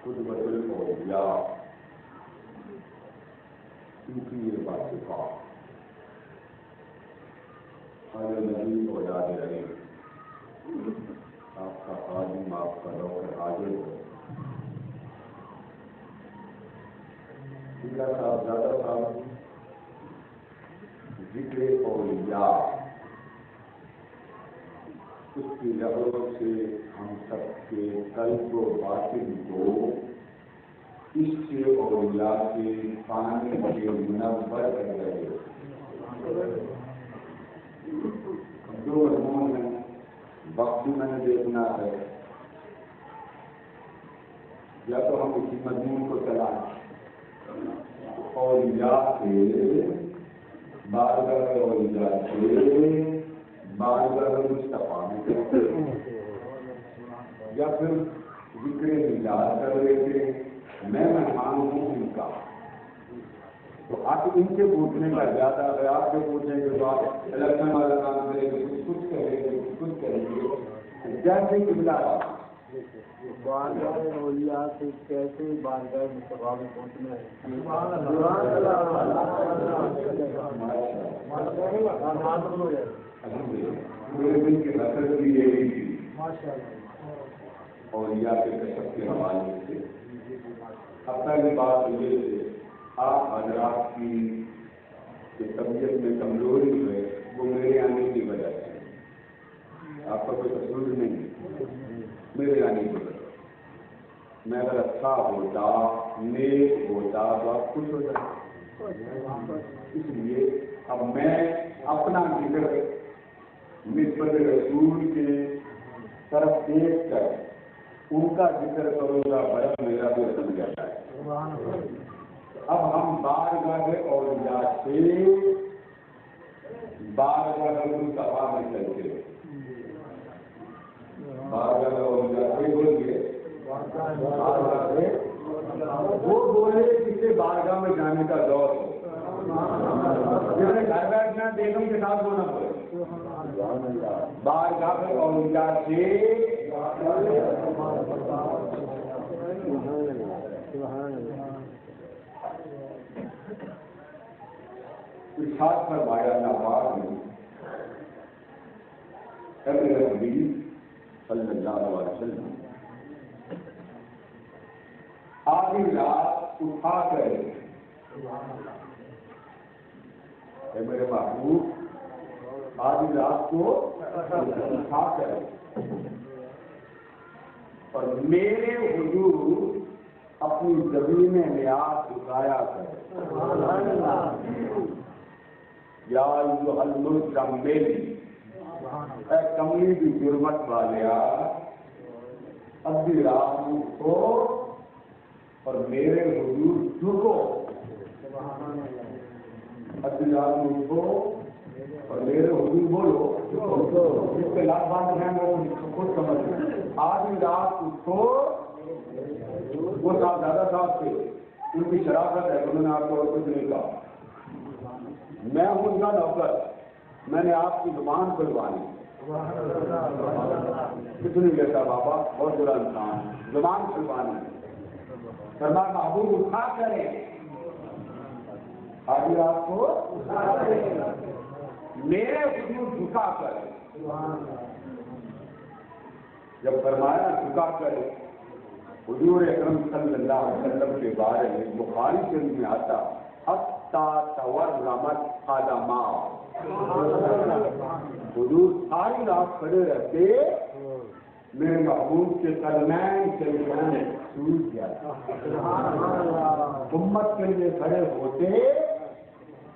قدوۃ الاولیاء ان کی یہ بات کہا ہر نبی اولاد رہے آپ کا عالم آپ کا ڈاکٹر حاضر ہو صاحب زیادہ صاحب ذکر اولیاء اس کی لہروں سے ہم سب کے قلب و باطن کو اس سے اولیاء کے پانی کے منور کر رہے جو مضمون ہے وقت میں نے دیکھنا ہے یا تو ہم اسی مضمون کو چلائیں اولیاء کے بارگاہ اولیاء کے بارگاہ مصطفیٰ میں یا پھر ذکر ملاد کر رہے تھے میں مہمان ہوں ان کا تو آپ ان سے پوچھنے کا زیادہ اگر آپ سے پوچھیں گے تو آپ الیکشن والا کام کریں گے کچھ کریں گے کچھ کریں گے جیسے قبلہ بارگاہ اولیاء سے کیسے بارگاہ مصطفیٰ میں پہنچنا ہے میرے دل کی حسرت بھی یہی تھی اولیاء کے کشف کے حوالے سے اب پہلی بات یہ ہے آپ حضرات کی طبیعت میں کمزوری ہے وہ میرے آنے کی وجہ سے آپ کا کوئی قصور نہیں میرے آنے کی وجہ سے میں اگر اچھا ہوتا نیک ہوتا تو آپ خوش ہو جاتے اس لیے اب میں اپنا ذکر نسبت رسول کے طرف دیکھ کر ان کا ذکر کروں گا برف میرا بھی رسم جاتا ہے اب ہم بارگاہ اولیاء سے بارگاہ مصطفیٰ میں چلتے ہیں بارگاہ اولیاء سے بولیے وہ بولے جسے بارگاہ میں جانے کا دور ہو جسے گھر بیٹھنا بیگم کے ساتھ ہونا پڑے بارگاہ اولیاء سے ارشاد فرمایا نواز نے حبیب صلی اللہ علیہ وسلم آدھی رات اٹھا کر میرے محبوب آدھی رات کو اٹھا کر اور میرے حضور اپنی زمین نیاز جھکایا کر یا ایھا المزمل اے کملی کی جرمت والیا ادھی رات اٹھو اور میرے حضور جھکو ادھی رات اٹھو اور میرے حضور بولو جس کے لاکھ بات ہیں وہ خود سمجھ آدھی رات اٹھو وہ صاحب دادا صاحب تھے ان کی شرافت ہے انہوں نے آپ کو اور کچھ نہیں کہا میں ہوں ان کا نوکر میں نے آپ کی زبان کھلوانی کچھ نہیں لیتا بابا بہت برا انسان زبان کھلوانی فرمایا محبوب اٹھا کریں آدھی رات کو میرے حضور جھکا کر جب فرمایا جھکا کر حضور اکرم صلی اللہ علیہ وسلم کے بارے میں بخاری شریف میں آتا حتی تورمت قدماہ حضور ساری رات کھڑے رہتے میرے محبوب کے قدمین شریفین سوج گیا امت کے لیے کھڑے ہوتے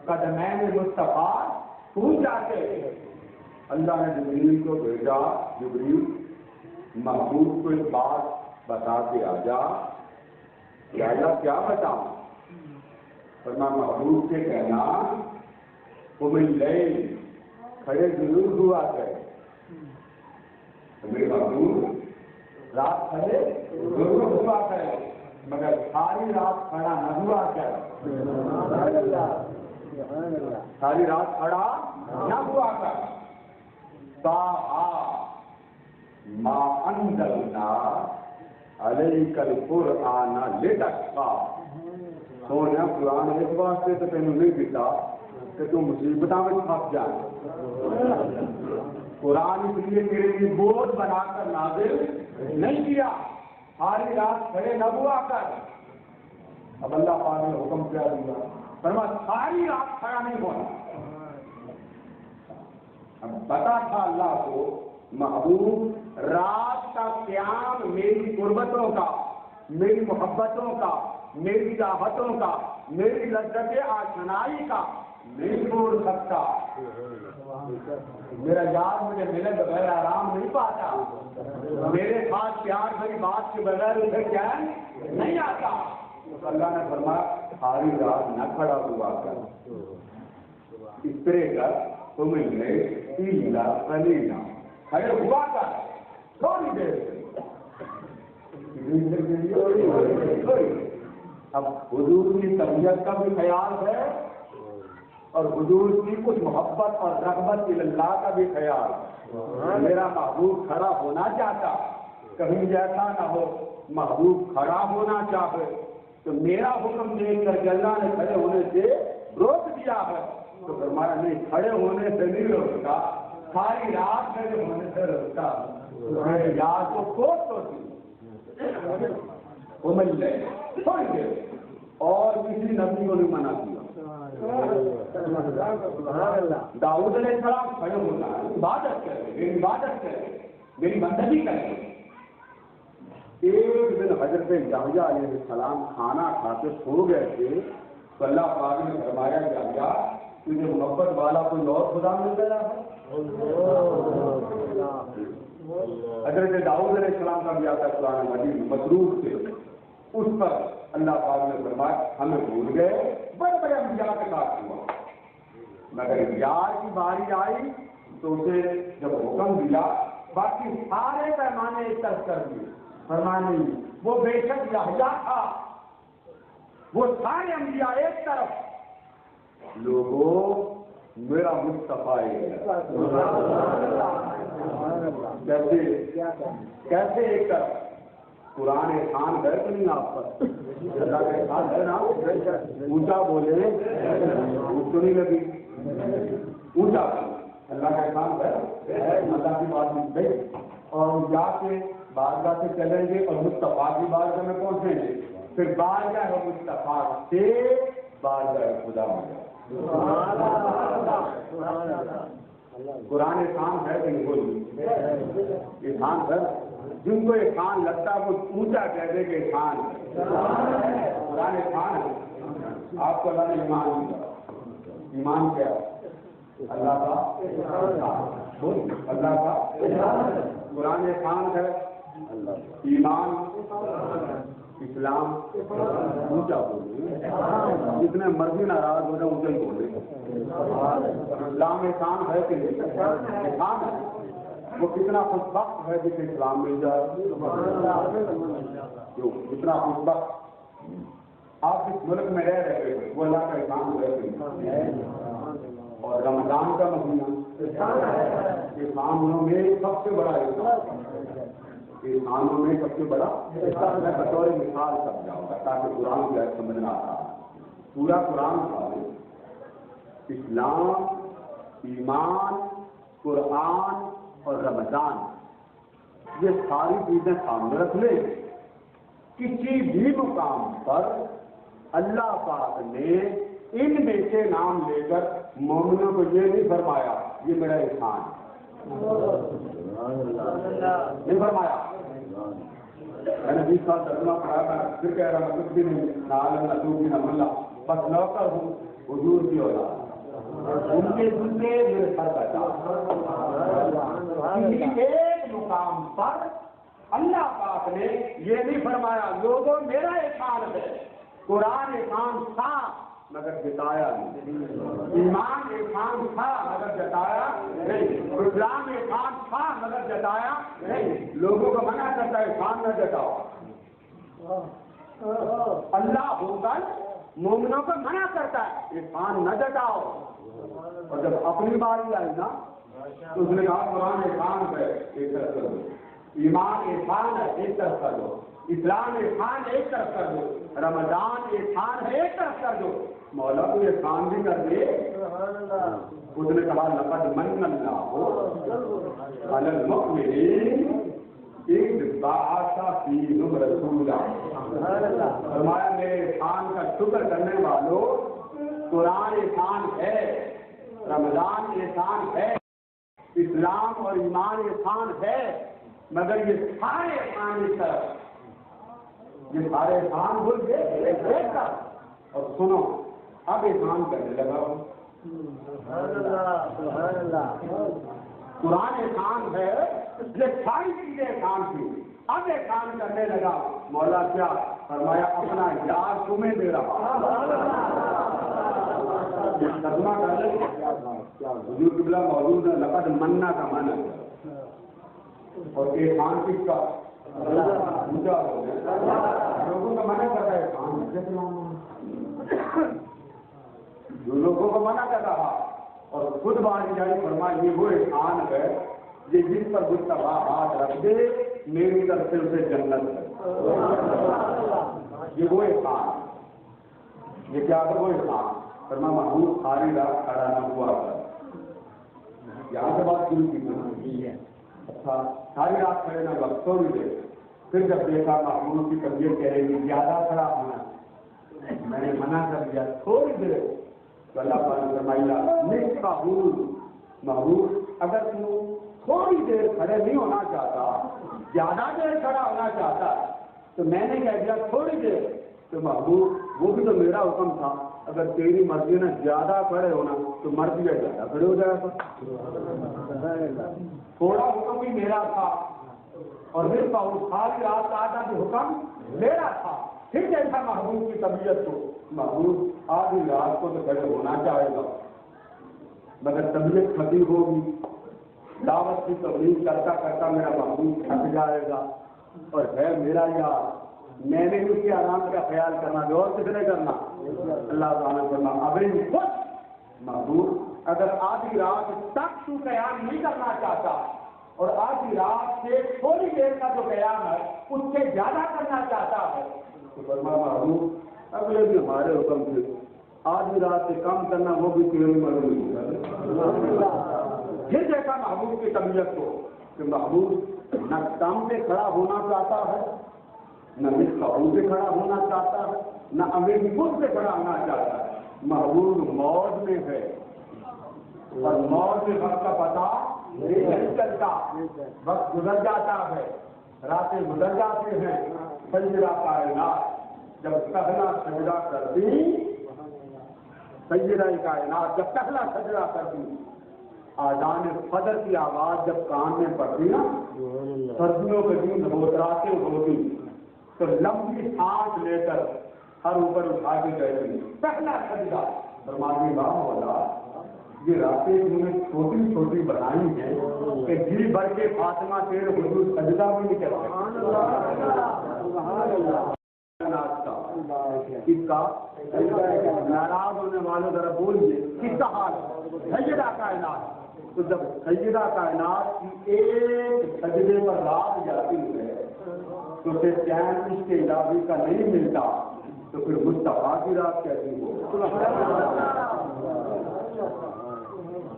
قدمین مصطفیٰ سوج جاتے اللہ نے جبریل کو بھیجا جبریل محبوب کو ایک بات بتا کے آ جا یا اللہ کیا بتاؤں فرمایا محبوب سے کہنا قم اللیل کھڑے ضرور ہوا کرے میرے محبوب رات کھڑے ضرور ہوا کرے مگر ساری رات کھڑا نہ ہوا کرے ساری رات کھڑا نہ ہوا کر تا ما انزلنا علیک القرآن لتشقى سونے قرآن اس واسطے تو تینوں نہیں دیتا کہ تم مصیبتوں میں پھنس جائیں. قرآن اس لیے تیرے لیے بوجھ بنا کر نازل نہیں کیا. ساری رات کھڑے نہ ہوا کر. اب اللہ پاک نے حکم کیا دیا فرمایا ساری رات کھڑا نہیں ہونا. اب پتا تھا اللہ کو محبوب رات کا قیام میری قربتوں کا، میری محبتوں کا، میری چاہتوں کا، میری لذت آشنائی کا نہیں چھوڑ سکتا. میرا یار مجھے ملے بغیر آرام نہیں پاتا. میرے ساتھ پیار بھری بات کے بغیر اسے چین نہیں آتا. اللہ نے فرمایا ساری رات نہ کھڑا ہوا کر، اس طرح کا تم نے پیلا کلینا کھڑے ہوا کر تھوڑی دیر. اب حضور کی طبیعت کا بھی خیال ہے اور حضور کی کچھ محبت اور رغبت اللہ کا بھی خیال. میرا محبوب کھڑا ہونا چاہتا، کہیں جیسا نہ ہو محبوب کھڑا ہونا چاہے تو میرا حکم دیکھ کر اللہ نے کھڑے ہونے سے روک دیا ہے. تو فرمایا نہیں، کھڑے ہونے سے نہیں روکتا، ساری رات کھڑے ہونے سے روکتا. یاد کو کوٹ تو تھوڑی دیر اور کسی نبی کو نہیں منع کیا. داؤد علیہ السلام کھڑے ہونا عبادت کرے، میری عبادت کرے، میری بندگی کرے. ایک دن حضرت یحییٰ علیہ السلام کھانا کھا کے سو گئے تھے تو اللہ پاک نے فرمایا یحییٰ تجھے محبت والا کوئی اور خدا مل گیا ہے. حضرت داؤد علیہ السلام کا بھی آتا قرآن مجید مسرور تھے، اس پر اللہ پاک نے فرمایا ہمیں بھول گئے. بڑے بڑے انبیاء کے ساتھ ہوا، مگر یار کی باری آئی تو اسے جب حکم دیا باقی سارے پیمانے ایک طرف کر دیے. فرمانے وہ بے شک یحییٰ تھا، وہ سارے انبیاء ایک طرف. لوگوں میرا مصطفیٰ کیسے ایک طرف. قرآن احسان ہے کہ نہیں آپ پر؟ اللہ کا احسان ہے نا. اونچا بولے تو نہیں لگی، اونچا اللہ کا احسان ہے. اللہ کی بات نہیں گئی اور جا کے بارگاہ سے چلیں گے اور مصطفیٰ کی بارگاہ میں پہنچیں گے، پھر بارگاہ ہے مصطفیٰ سے بارگاہ خدا میں. قرآن احسان ہے کہ نہیں بولی احسان ہے. جن کو احسان لگتا ہے وہ اونچا کہہ دے کہ احسان ہے. قرآن احسان ہے. آپ کو اللہ نے ایمان دیا. ایمان کیا؟ اللہ کا اللہ کا قرآن احسان ہے. ایمان اسلام اونچا بولے، جتنے مرضی ناراض ہو جائے اونچا ہی بولے. اسلام احسان ہے کہ نہیں؟ احسان ہے. وہ کتنا خوش بخت ہے جسے اسلام مل جائے. جو کتنا خوش بخت آپ جس ملک میں رہ رہے ہیں وہ اللہ کا احسان ہے. اور رمضان کا مہینہ احسانوں میں سب سے بڑا احسانوں میں سب سے بڑا. میں بطور مثال سمجھاؤں گا تاکہ قرآن جو ہے سمجھنا آتا ہے. پورا قرآن کا اسلام، ایمان، قرآن اور رمضان یہ ساری چیزیں سامنے رکھ لیں. کسی بھی مقام پر اللہ پاک نے ان میں سے نام لے کر مومنوں کو یہ نہیں فرمایا یہ میرا احسان نہیں فرمایا. میں نے 20 سال ترجمہ پڑھا تھا، پھر کہہ رہا کچھ بھی نہیں، نہ عالم نہ تو بھی نہ ملا، بس نوکر ہوں حضور کی اولاد. ان کے دل میں میرے سر بیٹھا. کسی ایک مقام پر اللہ پاک نے یہ نہیں فرمایا لوگوں میرا احسان ہے. قرآن احسان تھا مگر جتایا نہیں، ایمان احسان تھا مگر جتایا نہیں، اسلام احسان تھا مگر جتایا نہیں. لوگوں کو منع کرتا ہے احسان نہ جتاؤ. اللہ ہو کر مومنوں کو منع کرتا ہے احسان نہ جتاؤ. اور جب اپنی باری آئی نا تو اس نے کہا قرآن احسان ہے ایک طرف. ایمان احسان ہے ایک طرف کر دو، اسلام احسان ایک طرف کر دو، رمضان احسان ہے ایک طرف کر دو، مولا کو احسان بھی کر دے۔ اس نے کہا لقد من اللہ علی المؤمنین اذ بعث فیہم رسولا، فرمایا میرے احسان کا شکر کرنے والوں، قرآن احسان ہے، رمضان احسان ہے، اسلام اور ایمان احسان ہے، مگر یہ سارے احسان اس طرف، یہ سارے احسان بھول گئے دیکھ کر۔ اور سنو اب احسان کرنے لگا، قرآن احسان ہے، یہ ساری چیزیں احسان تھی، اب احسان کرنے لگا۔ مولا کیا فرمایا؟ اپنا یاد تمہیں دے رہا، ترجمہ کر لیں حضور قبلہ موجود ہے، لقد منا کا معنی ہے، اور احسان کس کا؟ پوجا ہو گیا، لوگوں کا منع کر رہا ہے احسان، جو لوگوں کو منع کر رہا اور خود بات جاری فرمایا یہ وہ احسان ہے یہ جس پر مصطفیٰ ہاتھ رکھ دے میری طرف سے اسے جنت ہے۔ یہ وہ احسان، یہ کیا ہے وہ احسان؟ فرما محبوب ساری رات کھڑا نہ ہوا کر، یہاں سے بات شروع کی ہے، اچھا ساری رات کھڑے نہ وقت تو بھی دے، پھر جب دیکھا محبوب کی طبیعت کہہ رہی زیادہ کھڑا ہونا، میں نے منع کر دیا تھوڑی دیر، تو اللہ تعالیٰ نے فرمایا نصف محبوب اگر تم تھوڑی دیر کھڑے نہیں ہونا چاہتا، زیادہ دیر کھڑا ہونا چاہتا تو میں نے کہہ دیا تھوڑی دیر، تو محبوب وہ بھی تو میرا حکم تھا، اگر تیری مرضی نے زیادہ کھڑے ہونا تو مرضی ہے زیادہ کھڑے ہو جائے گا، تھوڑا حکم بھی میرا تھا اور پھر ساری رات آدھا بھی حکم میرا تھا۔ پھر جیسا محبوب کی طبیعت کو، محبوب آدھی رات کو تو کھڑے ہونا چاہے گا مگر طبیعت کھٹی ہوگی، دعوت کی تبلیغ کرتا کرتا میرا محبوب تھک جائے گا، اور ہے میرا یار، میں نے اس کے آرام کا خیال کرنا جو اور کس نے کرنا؟ اللہ تعالیٰ کرنا۔ ابھی خود محبوب اگر آدھی رات تک تو قیام نہیں کرنا چاہتا اور آدھی رات سے تھوڑی دیر کا جو قیام ہے اس سے زیادہ کرنا چاہتا ہے تو فرما محبوب اگلے بھی ہمارے حکم سے آدھی رات سے کم کرنا وہ بھی تیری مرضی ہے۔ پھر دیکھا محبوب کی طبیعت کو کہ محبوب نہ کم سے کھڑا ہونا چاہتا ہے، نہ مصطفیٰ سے کھڑا ہونا چاہتا ہے، نہ امیر خود سے کھڑا ہونا چاہتا ہے، محبوب موت میں ہے اور موت میں وقت کا پتہ نہیں چلتا، وقت گزر جاتا ہے، راتیں گزر جاتی ہیں، سیدہ کائنات جب پہلا سجدہ کرتی، سیدہ کائنات جب پہلا سجدہ کرتی، آذان فجر کی آواز جب کان میں پڑتی نا، سردیوں کے دن راتیں ہوتی تو لمبی سانس لے کر ہر اوپر اٹھا کے کہتی پہلا سجدہ، فرماتی واہ مولا یہ راتیں انہوں نے چھوٹی چھوٹی بنائی ہیں کہ جی بھر کے فاطمہ تیرے حضور سجدہ بھی نہیں کرتے۔ کس کا؟ ناراض ہونے والوں ذرا بولیے کس کا حال؟ سیدہ کائنات۔ تو جب سیدہ کائنات کی ایک سجدے پر رات جاتی ہے تو پھر چین اس کے الہی کا نہیں ملتا تو پھر مصطفیٰ کی رات کیسی ہو؟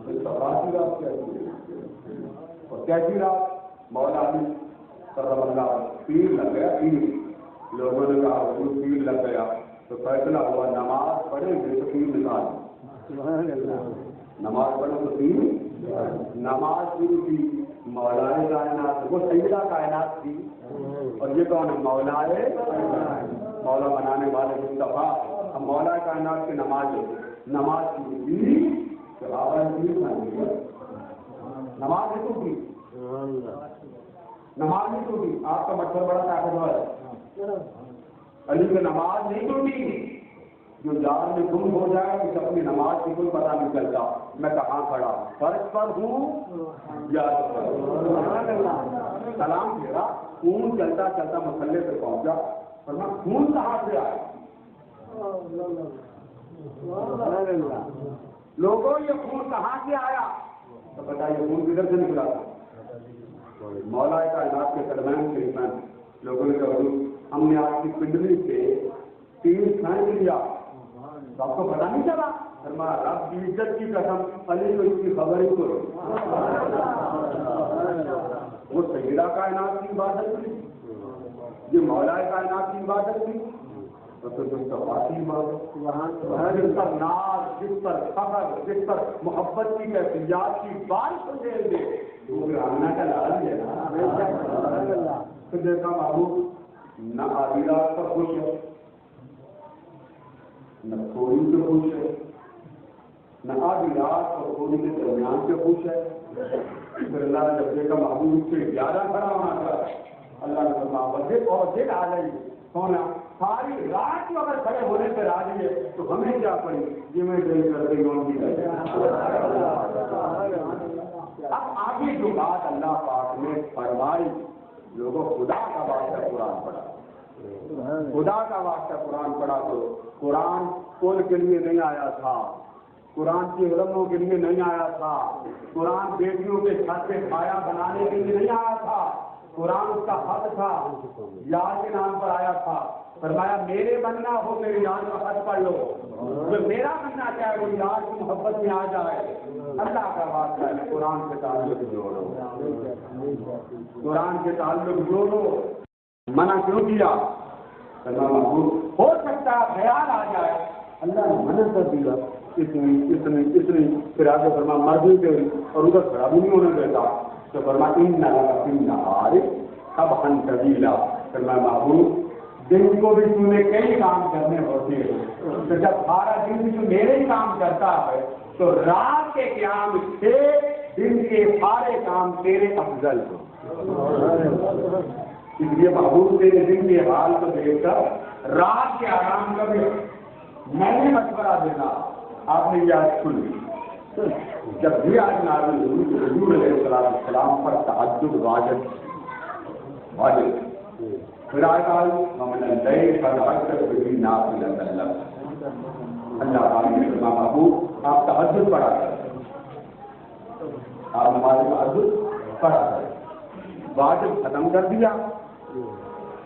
مصطفیٰ کی رات کیسی ہو؟ اور کیسی رات؟ مولا علی کرم اللہ پیر لگ گیا، پیر لوگوں نے کہا حضور پیر لگ گیا تو فیصلہ ہوا نماز پڑھیں گے تو پیر نکال، نماز پڑھیں تو پیر، نماز شروع کی مولائے کائنات، وہ سیدہ کائنات تھی اور یہ کون ہے؟ مولائے، مولا بنانے والے مصطفیٰ۔ اب مولائے کائنات کی نماز شروع کی تو آواز پیر بن گئی، نماز نہیں ٹوٹی، نماز نہیں ٹوٹی، آپ کا مچھر بڑا طاقتور ہے، علی کی نماز نہیں ٹوٹی، جو جال میں گم ہو جائے تو اپنی نماز کی کوئی پتہ نہیں چلتا میں کہاں کھڑا فرش پر ہوں یا سلام پھیرا، خون چلتا چلتا مسلے پہ پہنچا، ورنہ خون کہاں سے آیا؟ لوگوں یہ خون کہاں سے آیا؟ تو بتائیے خون کدھر سے نکلا تھا؟ مولا کائنات کے درمیان شریفان لوگوں نے کہا ہم نے آپ کی پنڈلی سے 3 پھینک لیا، تو آپ کو پتا نہیں چلا؟ فرمایا رب کی عزت کی قسم علی کو اس کی خبر ہی کرو، وہ سیدہ کائنات کی عبادت تھی، یہ مولا کائنات کی عبادت تھی، تو مصطفیٰ کی عبادت، جس پر ناز، جس پر فخر، جس پر محبت کی کیفیات کی بارش دے دے وہ گرانا کا لال ہے نا۔ تو دیکھا محبوب نہ آدھی رات پر خوش ہے، نہ تھوڑی سے خوش ہے، نہ آدھی رات اور تھوڑی کے درمیان سے خوش ہے۔ پھر اللہ نے جب دیکھا محبوب اس سے 11 کھڑا ہونا تھا، اللہ نے فرمایا اور دل آ گئی سونا ساری رات کو اگر کھڑے ہونے پہ راضی ہے تو ہمیں کیا پڑی جی میں دل کر رہی ہوں کی۔ اب آگے جو بات اللہ پاک نے فرمائی، لوگوں خدا کا واسطہ قرآن پڑھا، خدا کا واسطہ قرآن پڑھا، تو قرآن کل کے لیے نہیں آیا تھا، قرآن کی علموں کے لیے نہیں آیا تھا، قرآن بیٹیوں کے چھت پہ سایہ بنانے کے لیے نہیں آیا تھا، قرآن اس کا حق تھا، یار کے نام پر آیا تھا۔ فرمایا میرے بننا ہو میری یار کا حق پڑھ لو، جو میرا بننا چاہے وہ یار کی محبت میں آ جائے۔ اللہ کا واسطہ ہے قرآن سے تعلق جوڑو، قرآن سے تعلق جوڑو۔ منع کیوں کیا؟ محبوب ہو سکتا ہے خیال آ جائے، اللہ نے منع کر دیا، اتنی پھر آگے فرما مرضی کے اور ادھر کھڑا بھی نہیں ہونے دیتا، تو فرما اب ہن طویلا، فرمایا محبوب دن کو بھی تم نے کئی کام کرنے ہوتے ہیں، تو جب سارا دن بھی تو میرے ہی کام کرتا ہے تو رات کے قیام سے دن کے سارے کام تیرے افضل ہو۔ اس لیے محبوب تیرے دن کے حال کو دیکھ کر رات کے آرام کا بھی میں نے مشورہ دینا، آپ نے یہ آج سن لی۔ جب بھی آج نازل ہوئی تو حضور علیہ السلام پر تہجد واجب، پھر آج ومن اللیل فتہجد بہ نافلۃ لک، اللہ تعالیٰ نے فرمایا محبوب آپ تہجد پڑھا کریں، آپ نماز تہجد پڑھا کریں، واجب ختم کر دیا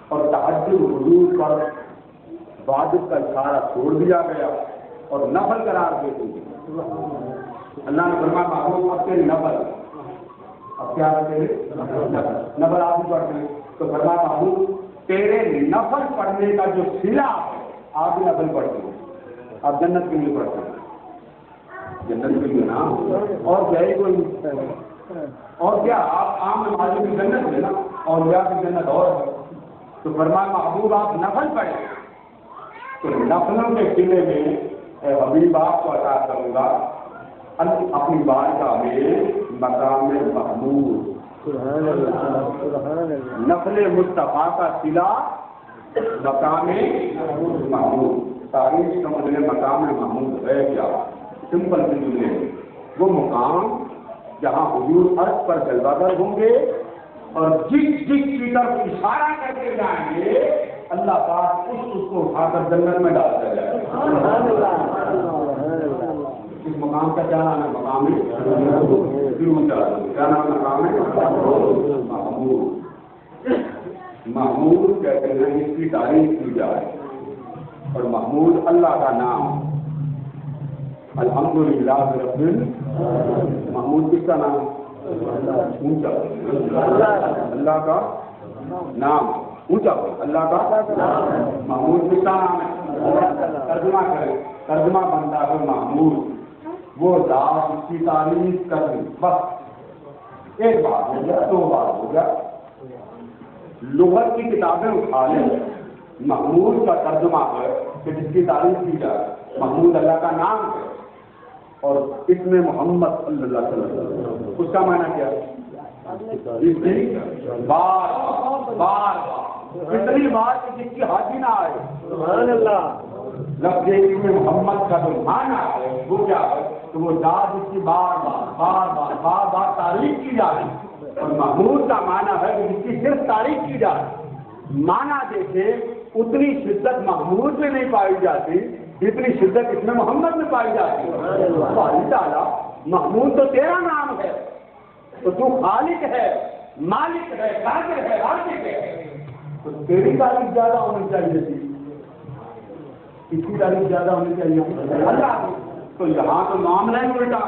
اور تہجد حضور پر واجب کا اشارہ چھوڑ دیا گیا اور نفل قرار دے دی۔ اللہ نے فرمایا محبوب اب تیری نفل، اب کیا کرتے نفل آپ ہی پڑھتے ہیں، تو فرمایا محبوب تیرے نفل پڑھنے کا جو صلہ ہے آپ بھی نفل پڑھتے ہیں، آپ جنت کے لیے پڑھتے ہیں، جنت کے لیے نا، اور کیا ہی کوئی اور کیا آپ عام نمازوں کی جنت ہے نا، اور یا کی جنت اور ہے، تو فرمایا محبوب آپ نفل پڑھیں، تو نفلوں کے صلے میں اے حبیب آپ کو عطا کروں گا اپنی بارگاہ میں مقام محمود، نفل مصطفیٰ کا صلہ مقام محمود۔ تاریخ سمجھنے مقام محمود ہے کیا؟ سمپل سی جملے، وہ مقام جہاں حضور عرش پر جلوہ گر ہوں گے اور جس کی طرف اشارہ کرتے جائیں گے اللہ پاک اس کو اٹھا کر جنت میں ڈالتا جائے گا۔ اس مقام کا کیا نام ہے؟ مقام کیا نام مقام ہے؟ محمود۔ محمود کہتے ہیں اس کی تعریف کی جائے، اور محمود اللہ کا نام، الحمدللہ رب محمود کس کا نام؟ اونچا، اللہ کا نام اونچا، اللہ کا محمود کس کا نام ہے؟ ترجمہ کریں، ترجمہ بنتا ہے محمود وہ ذات اس کی تعریف کرنی، بس ایک بات ہو گیا، 2 بار ہو گیا۔ لغت کی کتابیں اٹھا لیں، محمود کا ترجمہ ہے کہ جس کی تعریف کی جائے، محمود اللہ کا نام ہے، اور اس میں محمد صلی اللہ علیہ وسلم اس کا معنی کیا ہے؟ بار بار اتنی بار کہ جس کی حاضری نہ آئے، سبحان اللہ۔ لفظ میں محمد کا جو معنی ہے وہ کیا ہے؟ تو وہ ذات اس کی بار بار تعریف کی جائے، اور محمود کا معنی ہے کہ جس کی صرف تعریف کی جائے۔ معنی دیکھیں اتنی شدت محمود میں نہیں پائی جاتی جتنی شدت اس میں محمد میں پائی جاتی ہے۔ اللہ تعالیٰ محمود تو تیرا نام ہے، تو تو خالق ہے، مالک ہے، قادر ہے، رازق ہے، تو تیری تعریف زیادہ ہونی چاہیے تھی، اس کی تعریف زیادہ ہونی چاہیے اللہ کی۔ تو یہاں تو معاملہ ہی الٹا،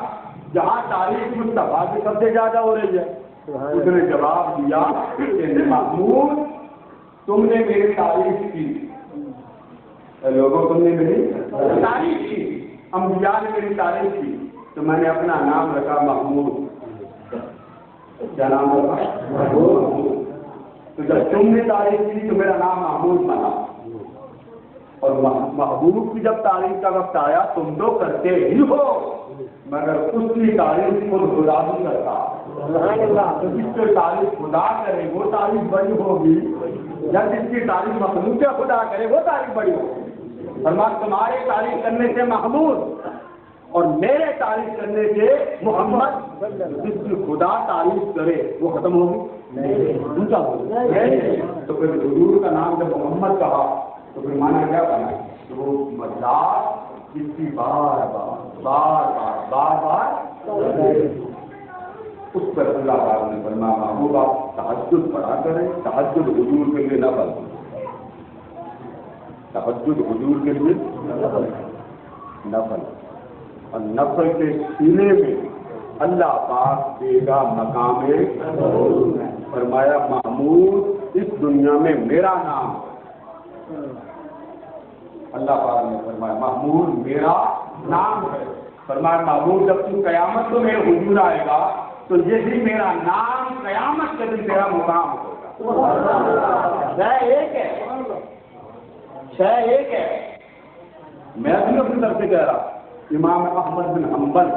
جہاں تعریف مصطفیٰ کی سب سے زیادہ ہو رہی ہے، اس نے جواب دیا کہ محمود تم نے میری تعریف کی، لوگوں تم نے میری تعریف کی، انبیاء نے میری تعریف کی، تو میں نے اپنا نام رکھا محمود۔ کیا نام رکھا؟ محمود۔ تو جب تم نے تعریف کی تو میرا نام محمود بنا، اور محبوب کی جب تعریف کا وقت آیا تم تو کرتے ہی ہو، مگر اس کی تعریف خود خدا بھی کرتا۔ تو جس کی تعریف خدا کرے وہ تعریف بڑی ہوگی، یا جس کی تعریف مخلوق خدا کرے وہ تعریف بڑی ہوگی۔ فرمایا تمہارے تعریف کرنے سے محمود اور میرے تعریف کرنے سے محمد، جس کی خدا تعریف کرے وہ ختم ہوگی؟ اونچا ہوگی۔ تو پھر حضور کا نام جب محمد کہا تو پھر مانا کیا بنا؟ تو وہ مذاق جس کی بار بار اس پر اللہ تعالیٰ نے فرمایا محبوب آپ تہجد پڑھا کریں، تہجد حضور کے لیے نفل، تہجد حضور کے لیے نفل، اور نفل کے سینے میں اللہ پاک دے گا مقام فرمایا محمود اس دنیا میں میرا نام، اللہ پاک نے فرمایا محمود میرا نام ہے۔ فرمایا محمود جب تو قیامت کو میرے حضور آئے گا تو یہی میرا نام قیامت کے دن تیرا مقام ہوگا۔ شے ایک ہے، شے ایک ہے۔ میں بھی اپنی طرف سے کہہ رہا، امام احمد بن حنبل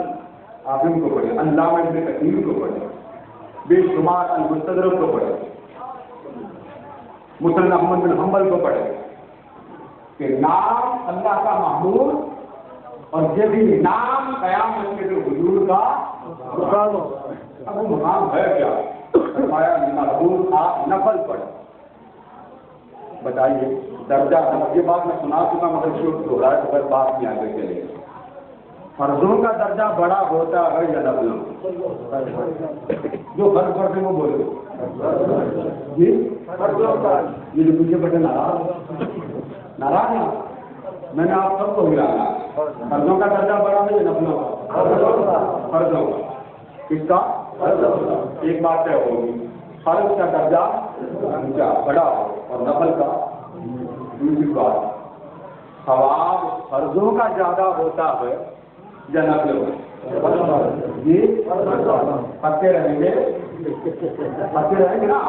آپ ان کو پڑھے، علامہ ابن کثیر کو پڑھے، بے شمار المستدرک کو پڑھے، مسند احمد بن حنبل کو پڑھے کہ نام اللہ کا محمود اور یہ بھی نام قیامت کے جو حضور کا مقام۔ اب وہ مقام ہے کیا؟ فرمایا محمود آپ نفل پڑھیں۔ بتائیے درجہ، یہ بات میں سنا چکا مگر شروع ہو رہا ہے تو پھر بات میں آگے چلے گی۔ فرضوں کا درجہ بڑا ہوتا ہے یا نفلوں؟ جو فرض پڑھتے وہ بولے جی، یہ جو پیچھے بیٹھے ناراض ہے، میں نے آپ سب کو گرانا، فرضوں کا درجہ بڑا ہے یا نفلوں کا؟ فرضوں کا۔ کس کا؟ ایک بات ہے ہوگی، فرض کا درجہ اونچا بڑا ہو اور نفل کا دوسری بات، ثواب فرضوں کا زیادہ ہوتا ہے یا نفلوں کا؟ جی پکے رہیں گے، پکے رہیں گے نا؟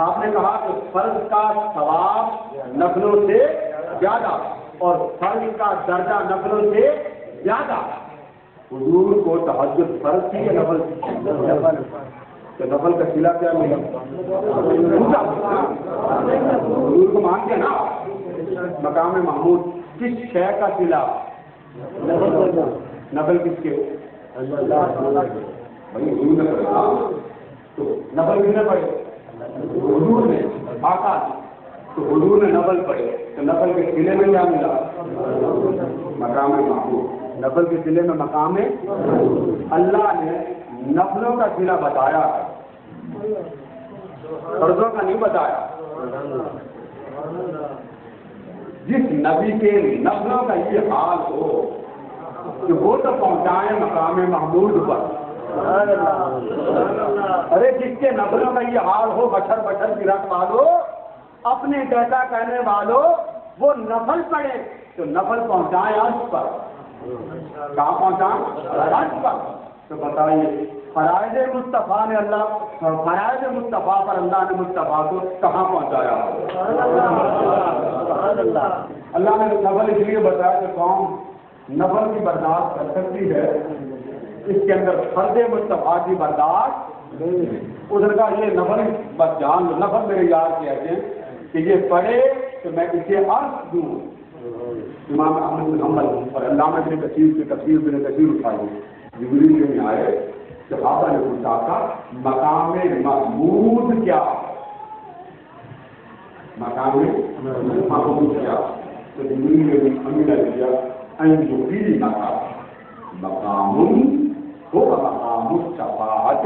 آپ نے کہا کہ فرض کا ثواب نفلوں سے زیادہ اور فرض کا درجہ نفلوں سے زیادہ۔ حضور کو تہجد فرض تھی یا نفل تھی؟ تو نفل کا صلہ کیا ملا؟ حضور کو مانتے ہیں نا مقام محمود، کس شے کا صلہ؟ نفل کس کے؟ بھائی حضور نے پڑھا تو نفل کس نے پڑھے؟ حضور نے، آقا نے۔ تو حضور نے نفل پڑھے تو نفل کے صلے میں کیا ملا؟ مقام محمود۔ نفل کے صلے میں مقام ہے۔ اللہ نے نفلوں کا صلہ بتایا ہے، فرضوں کا نہیں بتایا۔ جس نبی کے نفلوں کا یہ حال ہو کہ وہ تو پہنچائیں مقام محمود پر، ارے جس کے نفلوں کا یہ حال ہو، بشر بشر کی رکھ والو، اپنے جیسا کہنے والوں وہ نفل پڑھے تو نفل پہنچائیں عرش پر۔ کہاں پہنچائیں؟ عرش پر۔ تو بتائیے فرائض مصطفیٰ نے فرائض مصطفیٰ پر اللہ نے مصطفیٰ کو کہاں پہنچایا؟ اللہ نے نفل اس لیے بتایا کہ قوم نفل کی برداشت کر سکتی ہے، اس کے اندر فرض مصطفیٰ کی برداشت ادھر کا یہ نفل بس جان لو، نفل میرے یاد کیا ہے کہ یہ پڑھے تو میں اسے عرض دوں۔ امام احمد بن حنبل اور علامہ ابن کثیر کی تفسیر ابن کثیر اٹھائی، جبریل میں آئے، صحابہ نے پوچھا تھا مقام محمود کیا؟ مقام محمود کیا؟ تو جبریل نے بھی امینہ کیا ان یقین مقام ہو مقام الشفاعت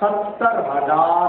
70,000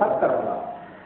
70,000।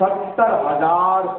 70,000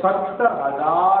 70,000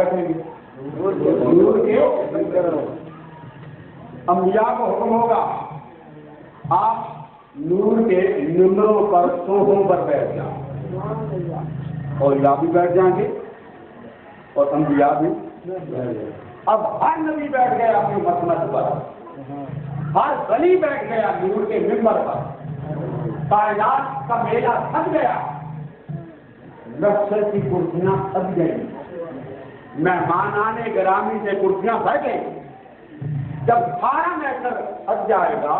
بیٹھیں گے؟ نور کے انبیاء کو حکم ہوگا آپ نور کے نمبروں پر صوفوں پر بیٹھ جائیں، اور یا بھی بیٹھ جائیں گے اور انبیاء بھی۔ اب ہر نبی بیٹھ گیا اپنی مسند پر، ہر ولی بیٹھ گیا نور کے ممبر پر، کائنات کا میلہ تھک گیا، نفس کی کرسیاں تھک گئی، مہمانان گرامی سے کرسیاں بھر گئی۔ جب سارا میٹر تھک جائے گا،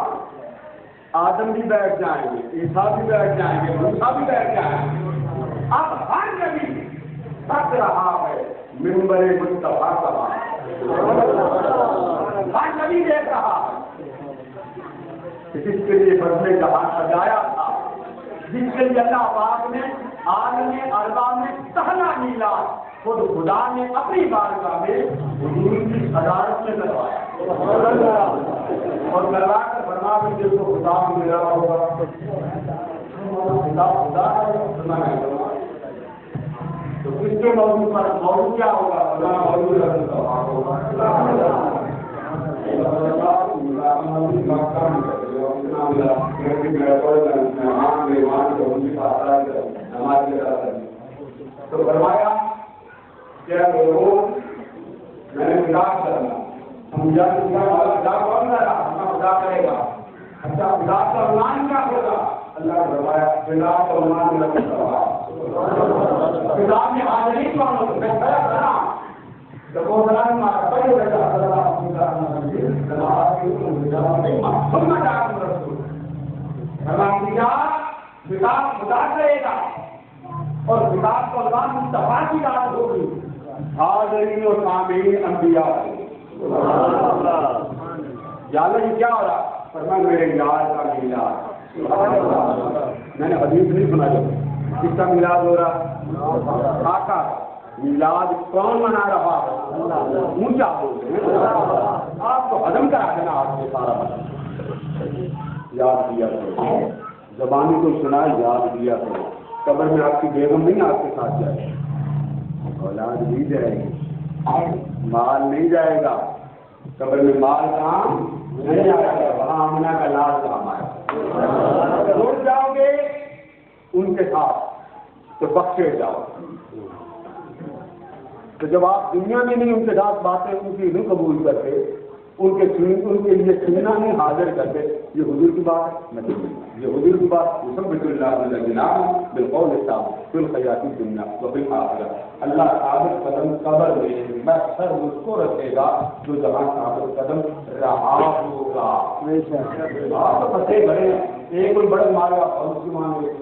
آدم بھی بیٹھ جائیں گے، عیسیٰ بھی بیٹھ جائیں گے، موسیٰ بھی بیٹھ جائیں گے۔ اب ہر نبی تھک رہا ہے منبر مصطفیٰ کا، ہر نبی دیکھ رہا ہے جس کے لیے بدلے جہاں سجایا تھا، جس کے لیے اللہ پاک نے عالم اربا میں پہلا میلاد خود خدا نے اپنی بارگاہ میں حضور کی صدارت میں کروایا، اور کروا کر فرما بھی جس کو خدا ملا ہوگا خدا تو کس کے موضوع پر موضوع کیا ہوگا؟ تو فرمایا کیا لوگوں میں نے خلاف کرنا، ہم خدا کون کرا؟ خدا کرے گا۔ اچھا خدا کا عنوان کیا ہوگا؟ اللہ نے فرمایا خدا کا عنوان خدا میں حاضری کون ہو؟ میں کھڑا کرا جب وہ سلام مارا پہلے بیٹا اللہ خدا کرے گا، اور خطاب کو اللہ مصطفیٰ کی یاد ہوگی، حاضرین اور سامعین انبیاء۔ یا اللہ یہ کیا ہو رہا؟ فرمایا میرے یار کا میلاد۔ میں نے حدیث نہیں سنا جب کس کا میلاد ہو رہا؟ آقا میلاد کون منا رہا ہے؟ اونچا بولتے ہیں، آپ کو ہضم کرا دینا آپ کو سارا یاد کیا کرو، زبانی کو سنا یاد کیا کرو۔ قبر میں آپ کی بیگم نہیں آپ کے ساتھ جائے گی، اولاد نہیں جائے گی، مال نہیں جائے گا، قبر میں مال کام نہیں آئے گا، وہاں آمنہ کا لال کام آئے گا۔ چھوڑ جاؤ گے ان کے ساتھ تو بخشے جاؤ، تو جب آپ دنیا میں نہیں ان کے ساتھ باتیں ان کی نہیں قبول کرتے، ان کے لیے سننا نہیں حاضر کرتے، یہ حضور کی بات نہیں، یہ حضور کی بات مثبت اللہ بالقول الصادق بالحیات الدنیا وبالآخرہ۔ اللہ ثابت قدم قبر میں سر اس کو رکھے گا جو جہاں ثابت قدم رہا ہوگا۔ آپ تو پھنسے بڑے ایک کوئی بڑا مارا اور اس کی مان گئے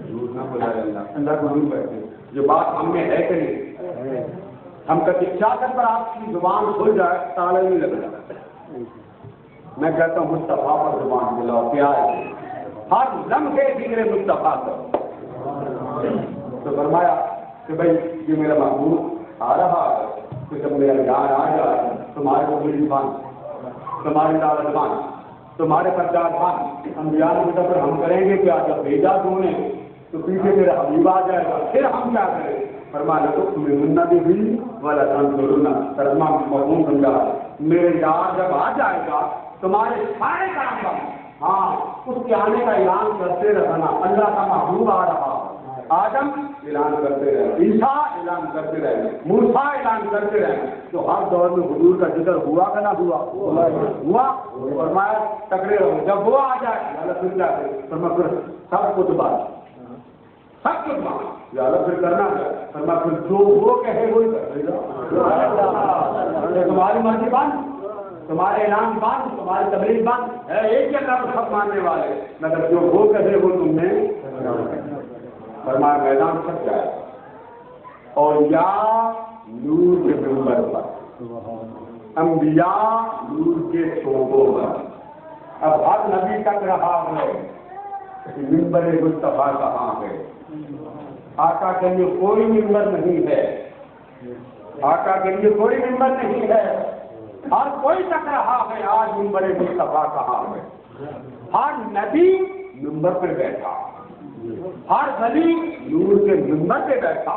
جھوٹ نہ بلائے اللہ کو نہیں بیٹھے، جو بات ہم میں ہے کہ نہیں، ہم کبھی چاہتے پر آپ کی زبان کھل جائے تالا نہیں لگتا۔ میں کہتا ہوں مصطفیٰ پر زبان ملاؤ، کیا ہے ہر لمحے ذکر مصطفیٰ کرو۔ تو فرمایا کہ بھائی یہ میرا محبوب آ رہا ہے، کہ جب میرا یار آ جائے تمہارے کو میری بان، تمہاری دعوت بان، تمہارے پرچار بان، انبیاء نے پر ہم کریں گے کیا؟ جب بھیجا تم نے تو پیچھے میرا حبیب آ جائے گا، پھر ہم کیا کریں؟ فرمایا تو تمہیں منہ بھی ہوئی والا تنظرنا ترجمہ مضمون سمجھا، میرے یار جب آ جائے گا تمہارے سارے کام پر ہاں اس کے آنے کا اعلان کرتے رہنا۔ اللہ کا محبوب آ رہا، آدم اعلان کرتے رہے، عیسیٰ اعلان کرتے رہے، موسیٰ اعلان کرتے رہے، تو ہر دور میں حضور کا ذکر ہوا کہ نہ ہوا؟ ہوا۔ فرمایا تکڑے رہو، جب وہ آ جائے اللہ پھر جاتے فرمایا پھر سب کچھ بات سب کچھ بات زیادہ پھر کرنا ہے، فرمایا پھر جو وہ کہے وہی کرے گا۔ تمہاری مرضی بند، تمہارے اعلان بند، تمہاری تبلیغ بند ہے، ایک ہی اللہ کو سب ماننے والے، مگر جو وہ کہے وہ تم نے فرمایا میدان سب جائے، اور یا نور کے منبر پر، انبیاء نور کے صوبوں پر۔ اب ہر نبی تک رہا ہے منبر مصطفیٰ کہاں ہے؟ آقا کے لیے کوئی منبر نہیں ہے، آقا کے لیے کوئی منبر نہیں ہے، ہر کوئی تک رہا ہے آج منبر مصطفیٰ کہاں ہے؟ ہر نبی منبر پہ بیٹھا، ہر ولی نور کے منبر پہ بیٹھا،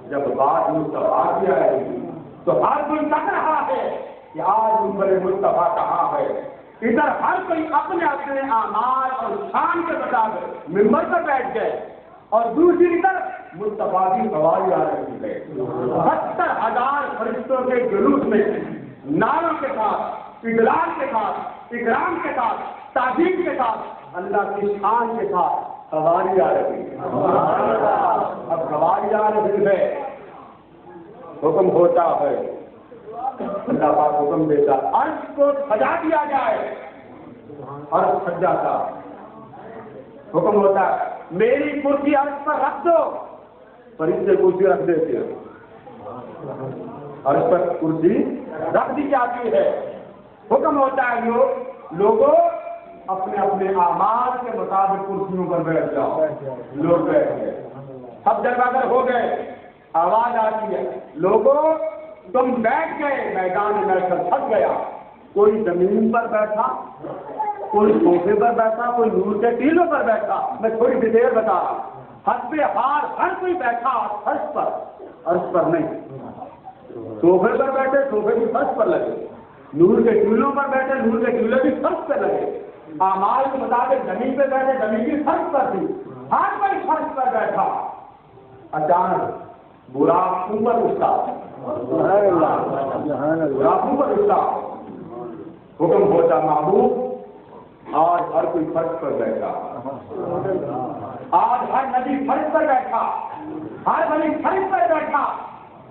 جب بات مصطفیٰ کی آئے گی تو ہر کوئی تک رہا ہے کہ آج منبر مصطفیٰ کہاں ہے. ادھر ہر کوئی اپنے اپنے اعمال اور شان کے مطابق منبر پر بیٹھ گئے اور دوسری طرف مصطفیٰ کی سواری آ رہی ہے. 70,000 فرشتوں کے جلوس میں نعروں کے ساتھ، اجلال کے ساتھ، اکرام کے ساتھ، تعظیم کے ساتھ، اللہ کی شان کے ساتھ سواری آ رہی ہے. اب سواری آ رہی ہے، حکم ہوتا ہے، اللہ پاک حکم دیتا عرش کو سجا دیا جائے. عرش سجا تھا، حکم ہوتا ہے میری کرسی عرش پر رکھ دو. فرشتے کرسی رکھ دیتے ہیں، عرش پر کرسی رکھ دی جاتی ہے. حکم ہوتا ہے لوگوں اپنے اپنے اعمال کے مطابق کرسیوں پر بیٹھ جاؤ. لوگ بیٹھ گئے، سب جگہ پر ہو گئے. آواز آتی ہے لوگوں تم بیٹھ گئے، میدان میں پھنس گیا. کوئی زمین پر بیٹھا، کوئی صوفے پر بیٹھا، کوئی نور کے ٹیلوں پر بیٹھا. میں تھوڑی ڈیٹیل بتا رہا ہوں. حسب حال ہر کوئی بیٹھا فرش پر، عرش پر نہیں. صوفے پر بیٹھے، صوفے بھی فرش پر لگے. نور کے ٹیلوں پر بیٹھے، نور کے ٹیلے بھی فرش پر لگے. اعمال کے مطابق زمین پہ بیٹھے، زمین بھی فرش پر تھی. ہر کوئی فرش پر بیٹھا. اچانک براق اوپر اٹھتا، براق اوپر اٹھتا. حکم ہوتا محبوب آج ہر کوئی فرش پر بیٹھا. آج ہر نبی فرش پر بیٹھا، ہر ولی فرش پر بیٹھا.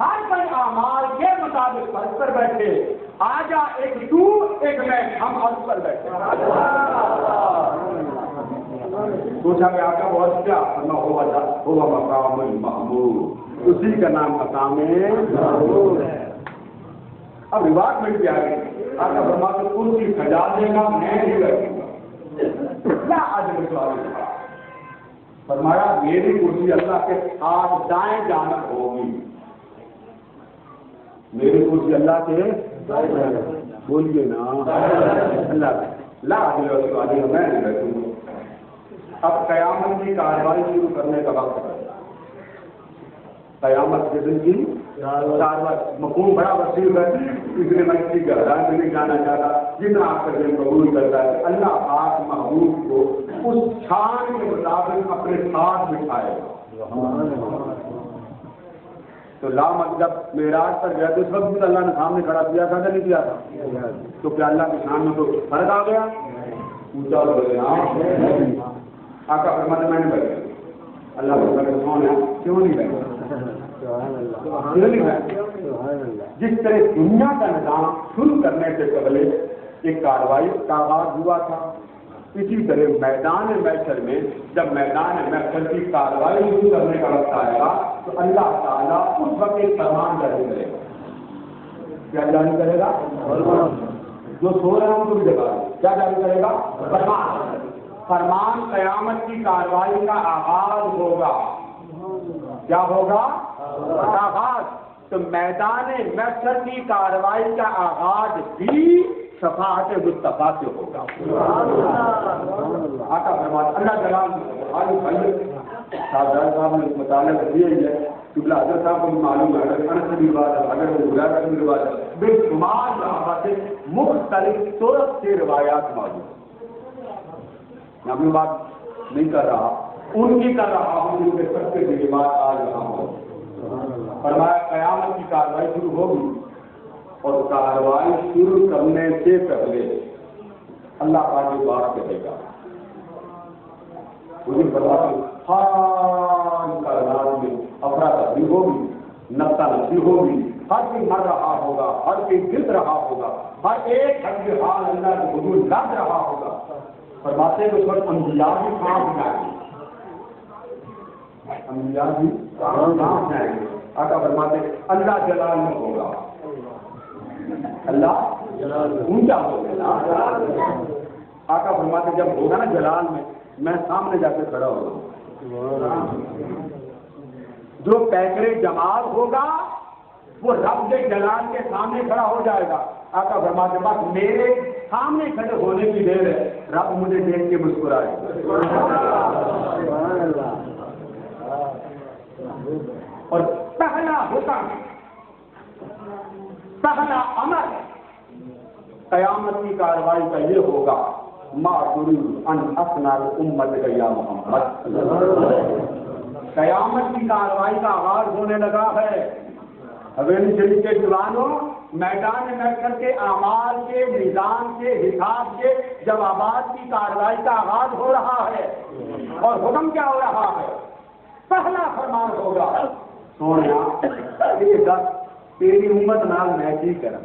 ہر کوئی اعمال کے مطابق فرش پر بیٹھے. آجا ایک تو ایک میں، ہم عرش پر بیٹھے. پوچھا کہ آقا بہت کیا ہوا مقام المحمود، اسی کا نام مقام محمود ہے. اب روایت میں کیا ہے آقا فرماتے کرسی سجا دے گا، میں ہی بیٹھوں گا. کیا عجب سوال تھا. فرمایا میری کرسی اللہ کے ساتھ دائیں جانب ہوگی. میری کرسی اللہ کے بولیے نا اللہ لا عجب سوال میں نہیں بیٹھوں گا. اب قیامت کی کارروائی شروع کرنے کا وقت ہے. قیامت کے دن کی کارروائی مفہوم بڑا وسیع ہے، اس لیے میں اس کی گہرائی میں نہیں جانا چاہتا. جتنا آپ کا دل قبول کرتا ہے اللہ پاک محبوب کو اس شان کے مطابق اپنے ساتھ بٹھائے گا. تو لامت جب معراج پر گیا تو اس وقت بھی اللہ نے سامنے کھڑا کیا تھا کہ نہیں کیا تھا؟ تو کیا اللہ کی شان میں تو فرق آ گیا؟ اونچا ہو گیا. آقا فرماتے میں نے بیٹھا. اللہ کو کون ہے کیوں نہیں بیٹھا؟ کیوں نہیں بیٹھا؟ جس طرح دنیا کا نظام شروع کرنے سے پہلے ایک کارروائی کا آغاز ہوا تھا، اسی طرح میدان محشر میں جب میدان محشر کی کارروائی شروع کرنے کا وقت آئے گا تو اللہ تعالیٰ اس وقت ایک فرمان جاری کرے گا. کیا جاری کرے گا؟ جو سو رہے ہیں ان کو بھی جگا کیا جاری کرے گا؟ فرمان. فرمان قیامت کی کارروائی کا آغاز ہوگا. کیا ہوگا؟ آغاز. تو میدان محشر کی کارروائی کا آغاز بھی شفاعت مصطفیٰ سے ہوگا. آقا فرماتے اللہ جلال صاحب نے مطالعہ کیا ہی ہے. قبلہ حضرت صاحب کو معلوم ہے اگر انس کی بات ہے، اگر وہ بلا کی روایت ہے، بے شمار صحابہ سے مختلف طرق سے روایات معلوم. میں اپنی بات نہیں کر رہا، ان کی کر رہا ہوں جن کے سب سے میری بات آ رہا ہوں. فرمایا قیامت کی کارروائی شروع ہوگی اور کارروائی شروع کرنے سے پہلے اللہ پاک کی بات کہے گا. مجھے فرمایا ہر کائنات میں افراتفری ہوگی، نقطہ نقطی ہوگی. ہر کوئی مر رہا ہوگا، ہر کوئی گر رہا ہوگا، ہر ایک حد حال اللہ کے حضور لگ رہا ہوگا. فرماتے ہیں اس وقت انبیاء بھی کام جائیں گے. انبیاء بھی کام جائیں گے. آقا فرماتے اللہ جلال میں ہوگا. اللہ اونچا ہوگا. آقا فرماتے جب ہوگا نا جلال میں سامنے جا کے کھڑا ہوگا. جو پیکرے جمال ہوگا وہ رب کے جلال کے سامنے کھڑا ہو جائے گا. آقا فرماتے بس میرے سامنے کھڑے ہونے کی دیر ہے، رب مجھے دیکھ کے مسکرائے. اور پہلا قیامت کی کارروائی کا یہ ہوگا ما تريد ان اصنع امتك یا محمد. قیامت کی کارروائی کا آغاز ہونے لگا ہے. حویلی شریف کے جوانوں میدان میں بیٹھ کر کے اعمال کے میزان کے حساب کے جوابات کی کارروائی کا آغاز ہو رہا ہے. اور حکم کیا ہو رہا ہے؟ پہلا فرمان ہوگا سونا یہ دس تیری امت نال میں کی کروں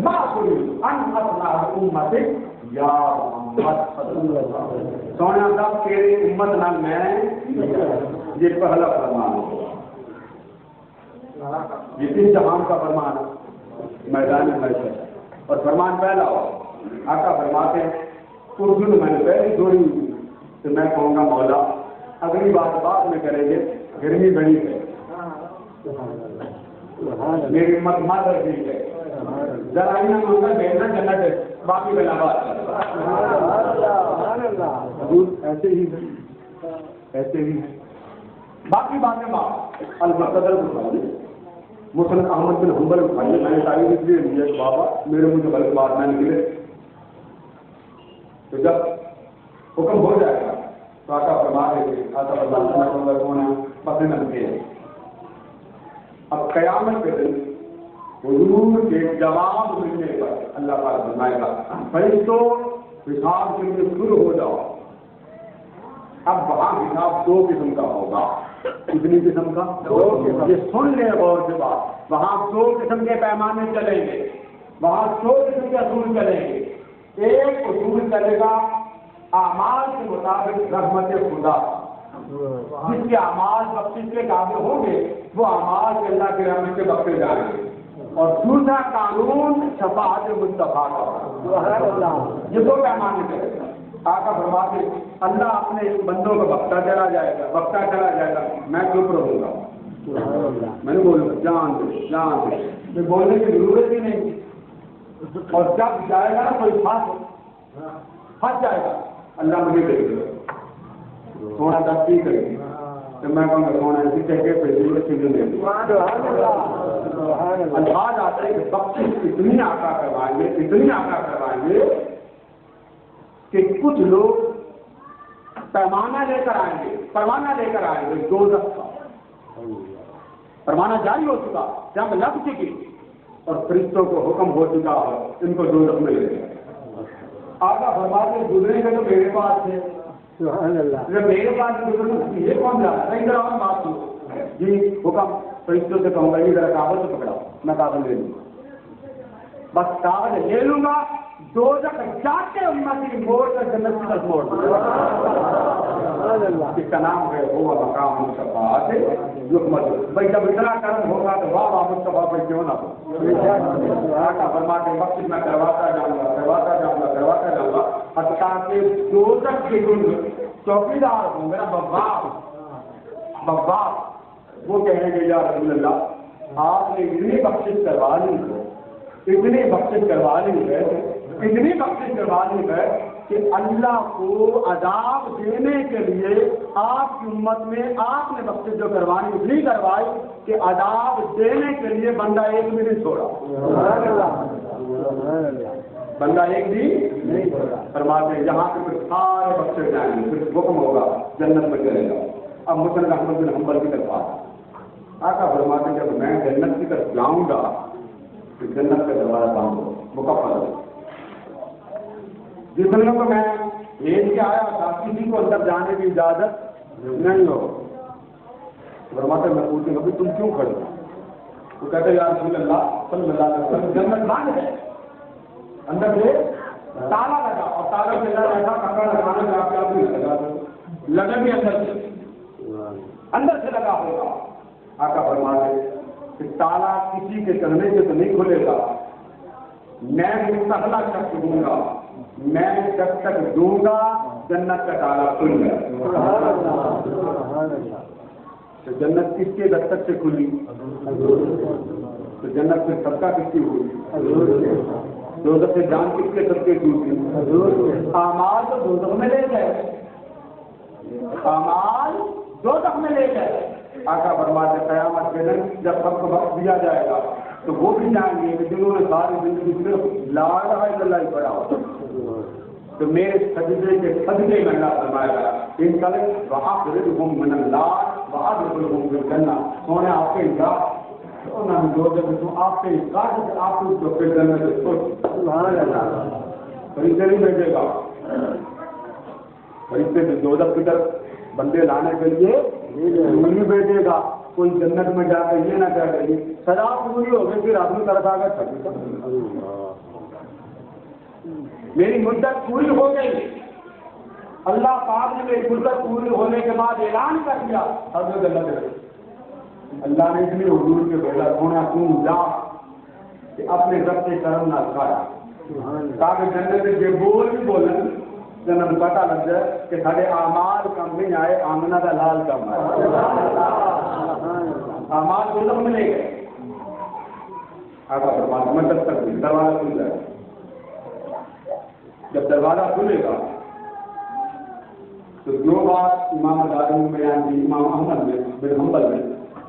ما تريد ان اصنع امتك یا محمد. سونا دس تیری امت نال میں یہ پہلا فرمان ہوگا. یہ تین جہان کا فرمان میدان میں ہے. اور فرمان پہلا ہو آقا فرماتے اردو میں نے پہلی جوڑی تو میں کہوں گا مولا اگلی بات بعد میں کریں گے. گرمی بڑی ہے میری امت مر رہی ہے ذرا منگل بھیجنا جنت ہے باقی بنا بات ایسے ہی باقی باتیں بات المقدر اٹھائیے مسلم احمد بن حنبل اٹھائیے. میں نے تعریف اس لیے دی ہے بابا میرے مجھے غلط بات نہ نکلے. تو جب حکم ہو جائے گا تو آقا فرما دیں گے پسند کے. اب قیامت کے دن حضور کے جواب ملنے پر اللہ تعالیٰ فرمائے گا فرشتوں حساب کے لیے شروع ہو جاؤ. اب وہاں حساب دو قسم کا ہوگا. کتنی قسم کا؟ یہ سن لیں غور سے بات. وہاں دو قسم کے پیمانے چلیں گے. وہاں دو قسم کے اصول چلیں گے. ایک اصول چلے گا اعمال کے مطابق رحمت خدا. جس کے اعمال بخشش کے قابل ہوں گے وہ اعمال کے اللہ کے رحمت سے بخشے جائیں گے. اور دوسرا قانون شفاعت مصطفیٰ کا. یہ دو پیمانے چلے گا. آقا فرماتے اللہ اپنے بندوں کو بخشتا چلا جائے گا میں چپ رہوں گا. میں نے بولوں جان دے میں بولنے کی ضرورت ہی نہیں. اور جب جائے گا نا کوئی پھنس جائے گا اللہ مجھے دے گا سونا دستی کرے گی تو میں کہوں گا سونا ایسی کہہ کے چیزیں دے گی. الفاظ آتے ہیں کہ بخشش اتنی آقا کروائیں گے کہ کچھ لوگ پیمانہ لے کر آئیں گے دوزخ کا. فرمانا جاری ہو چکا جب لگ چکی اور فرشتوں کو حکم ہو چکا ہے ان کو دوزخ میں لے جائے. آقا فرماتے گزرے گا تو میرے پاس ہے میرے پاس یہ کون جا رہا ہے بات سنو جی حکم فرشتوں سے کہوں گا یہ ذرا کاغذ سے پکڑا میں کاغذ لے لوں گا. بس کاغذ لے لوں گا دوزخ جاتے امت کی موڑ کر جنت کی طرف موڑ جس کا نام ہے وہ مقام شفاعت حکمت. بھائی جب اتنا کرم ہوگا تو واہ مصطفیٰ پہ کیوں نہ ہو. آقا فرماتے بخش میں کرواتا جاؤں گا حتیٰ کہ دوزخ کے گن چوکیدار ہوں گے نا بباب وہ کہیں گے یا رسول اللہ آپ نے اتنی بخشش کروا لی ہے کہ اللہ کو عذاب دینے کے لیے آپ کی امت میں آپ نے بخشش جو کروانی اتنی کروائی کہ عذاب دینے کے لیے بندہ ایک بھی نہیں چھوڑا. بندہ ایک بھی نہیں چھوڑا. فرماتے ہیں یہاں سے پھر سارے بخشے جائیں گے پھر حکم ہوگا جنت میں چلے گا. اب مسلم احمد بن حنبل کی طرف آقا فرماتے ہیں جب میں جنت کی طرف جاؤں گا تو جنت کا دروازہ بند ہو مکمل ہو. جس دنوں کو میں بھیج کے آیا تھا کسی کو اندر جانے کی اجازت نہیں ہو. فرماتے میں پوچھوں گا تم کیوں کھڑے ہو؟ وہ کہتے یا رسول اللہ صلی اللہ علیہ وسلم جنت بند ہے اندر سے تالا لگا اور تالا سے ایسا کپڑا لگانے میں آپ بھی لگا بھی اندر سے لگا ہوگا. آقا فرماتے کہ تالا کسی کے کہنے سے تو نہیں کھلے گا. میں مستقلا شخص دوں گا میں جب تک دوں گا جنت کا تالا کھل گیا. تو جنت کس کے دستک سے کھلی تو جنت سے صدقہ کس کی ہوئی. دوزخ سے جان کس کے صدقے ٹوٹی. اعمال تو دوزخ میں لے گئے آقا فرماتے قیامت کے دن جب سب کو بخش دیا جائے گا تو وہ بھی جائیں گے کہ جنہوں نے ساری زندگی صرف لا الہ الا اللہ ہی پڑھا ہو. تو میرے سجدے کے صدقے میں اللہ فرمائے گا ان کلے وَأَخْرِجْهُمْ مِنَ النَّارِ وَأَدْخِلْهُمْ فِي الْجَنَّةِ. سونے آپ کے اجازت انہوں نے جو جب آپ کے اجازت آپ کو پھر جنت سے چھوڑ سبحان اللہ فرشتے نہیں بھیجے گا. فرشتے دوزخ کی طرف بندے لانے کے لیے نہیں بھیجے گا. کوئی جنت میں جا کر یہ نہ کہہ رہی سزا پوری ہو گئی پھر اپنی طرف آ کر میری مدت پوری ہو گئی. اللہ پاک نے میری مدت پوری ہونے کے بعد اعلان کر دیا حضرت اللہ نے اتنی حضور کے بھیجا سونا تم جا کہ اپنے رب سے کرم نہ کھایا تاکہ جنت میں یہ بول بھی بولیں جنت پتہ لگ جائے کہ سارے اعمال کم نہیں آئے آمنہ کا لال کم آئے. اعمال کو لوگ ملے گئے آقا فرماتے میں تب تک دروازہ کھل جائے. جب دروازہ کھلے گا تو جو بات امام غزالی نے بیان کی امام احمد بن حنبل نے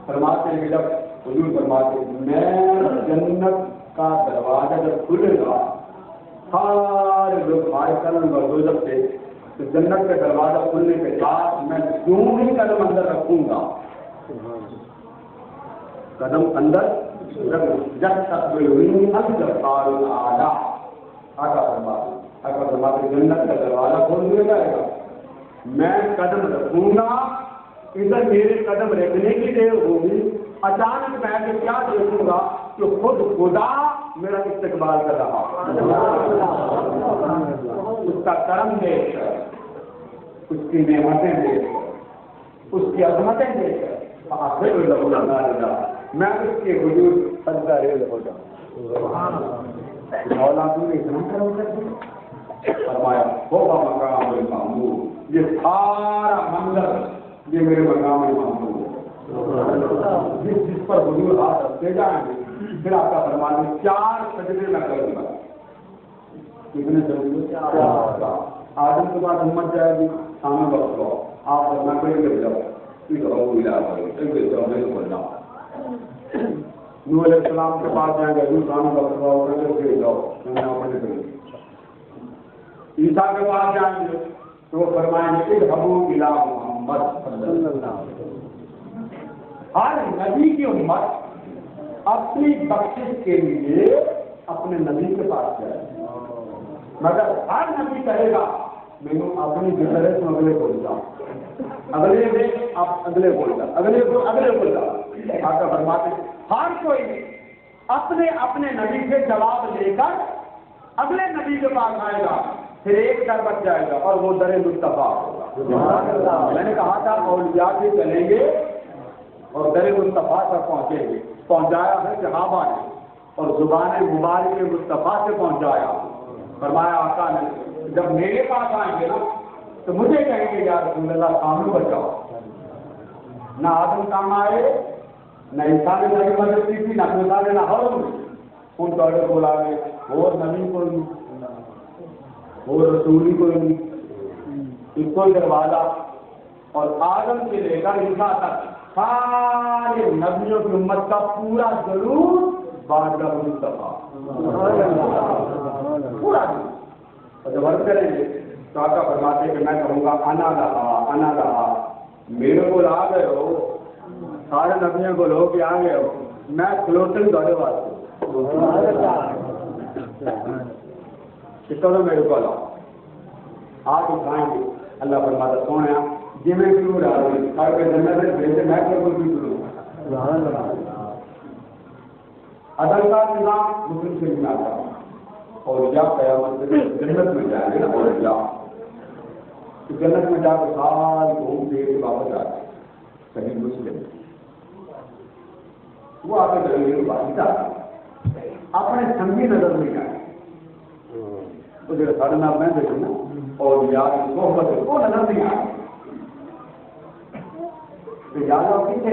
فرماتے ہیں کہ جب حضور فرماتے ہیں میں جنت کا دروازہ جب کھلے گا سارے لوگ باہر کریں گے دوزخ سے تو جنت کا دروازہ کھلنے کے بعد میں جو بھی قدم اندر رکھوں گا قدم اندر جب تک جنت کا دروازہ کھول دیا جائے گا میں قدم رکھوں گا ادھر میرے قدم رکھنے کی دیر ہوگی اچانک میں کیا دیکھوں گا کہ خود خدا میرا استقبال کر رہا اس کا کرم دیکھ کر اس کی نعمتیں دیکھ کر اس کی عظمتیں دیکھ کر میں اس کے وجود سجدہ ریز ہو جاؤں. مولا تم نے اتنا کرم کر دیا فرمایا ہوگا مقام محمود یہ سارا منظر یہ میرے مقام محمود جس پر حضور ہاتھ رکھتے جائیں گے پھر آپ کا فرمانے 4 سجدے میں کروں گا. کتنے سجدے؟ 4. آدم کے بعد ہمت جائے گی سامنے وقت ہو آپ میں کوئی کر جاؤ نوح علیہ السلام کے پاس جائیں گے عیسیٰ کے پاس جائیں گے تو وہ فرمائیں گے اذهبوا الی محمد صلی اللہ علیہ وسلم. ہر نبی کی امت اپنی بخشش کے لیے اپنے نبی کے پاس جائے مگر ہر نبی کہے گا میں اپنی گزرے تو اگلے بول جاؤں اگلے میں آپ اگلے بول جاؤ اگلے بول جاؤ. آقا فرماتے ہر کوئی اپنے اپنے نبی سے جواب لے کر اگلے نبی کے پاس آئے گا پھر ایک در بچ جائے گا اور وہ در مصطفیٰ ہوگا. میں نے کہا تھا اولیاء سے چلیں گے اور در مصطفیٰ تک پہنچیں گے. پہنچایا ہے صحابہ نے اور زبان مبارک مصطفیٰ سے پہنچایا. فرمایا آقا نے جب میرے پاس آئیں گے نا تو مجھے کہیں گے یا رسول اللہ سامنے بچاؤ. نہ آدم کام آئے نہ عیسیٰ نے نبی مدد کی تھی نہ موسیٰ نے نہ ہارون نے. ان توڑے بولا گئے اور نبی کوئی نہیں اور رسولی کوئی نہیں کوئی دروازہ. اور آدم سے لے کر عیسیٰ تک سارے نبیوں کی امت کا پورا ضرور بارگاہ مصطفیٰ پورا. اور جب عرض کریں گے تو آقا فرماتے کہ میں کہوں گا انا رہا میرے کو آ گئے ہو سارے نبیوں کو لو کہ آ گئے ہو میں کلوٹن دوڑے واسطے چلو میرے کو لاؤ آپ اٹھائیں گے. اللہ فرماتا سونے جی میں کیوں رہا ہوں جنت میں بھیجے میں کوئی کروں عدل کا نظام مسلم سے نہیں آتا اور یا قیامت جنت میں جائیں گے نا اور یا جنت میں جا کر سال گھوم کے واپس آتے صحیح مسلم وہ آپ کے گھر باقی اپنے سنگی نظر نہیں آئے تو جو سارے نام میں دیکھوں نا اور یاد صحبت وہ نظر نہیں آئے تو یاد آپ پیچھے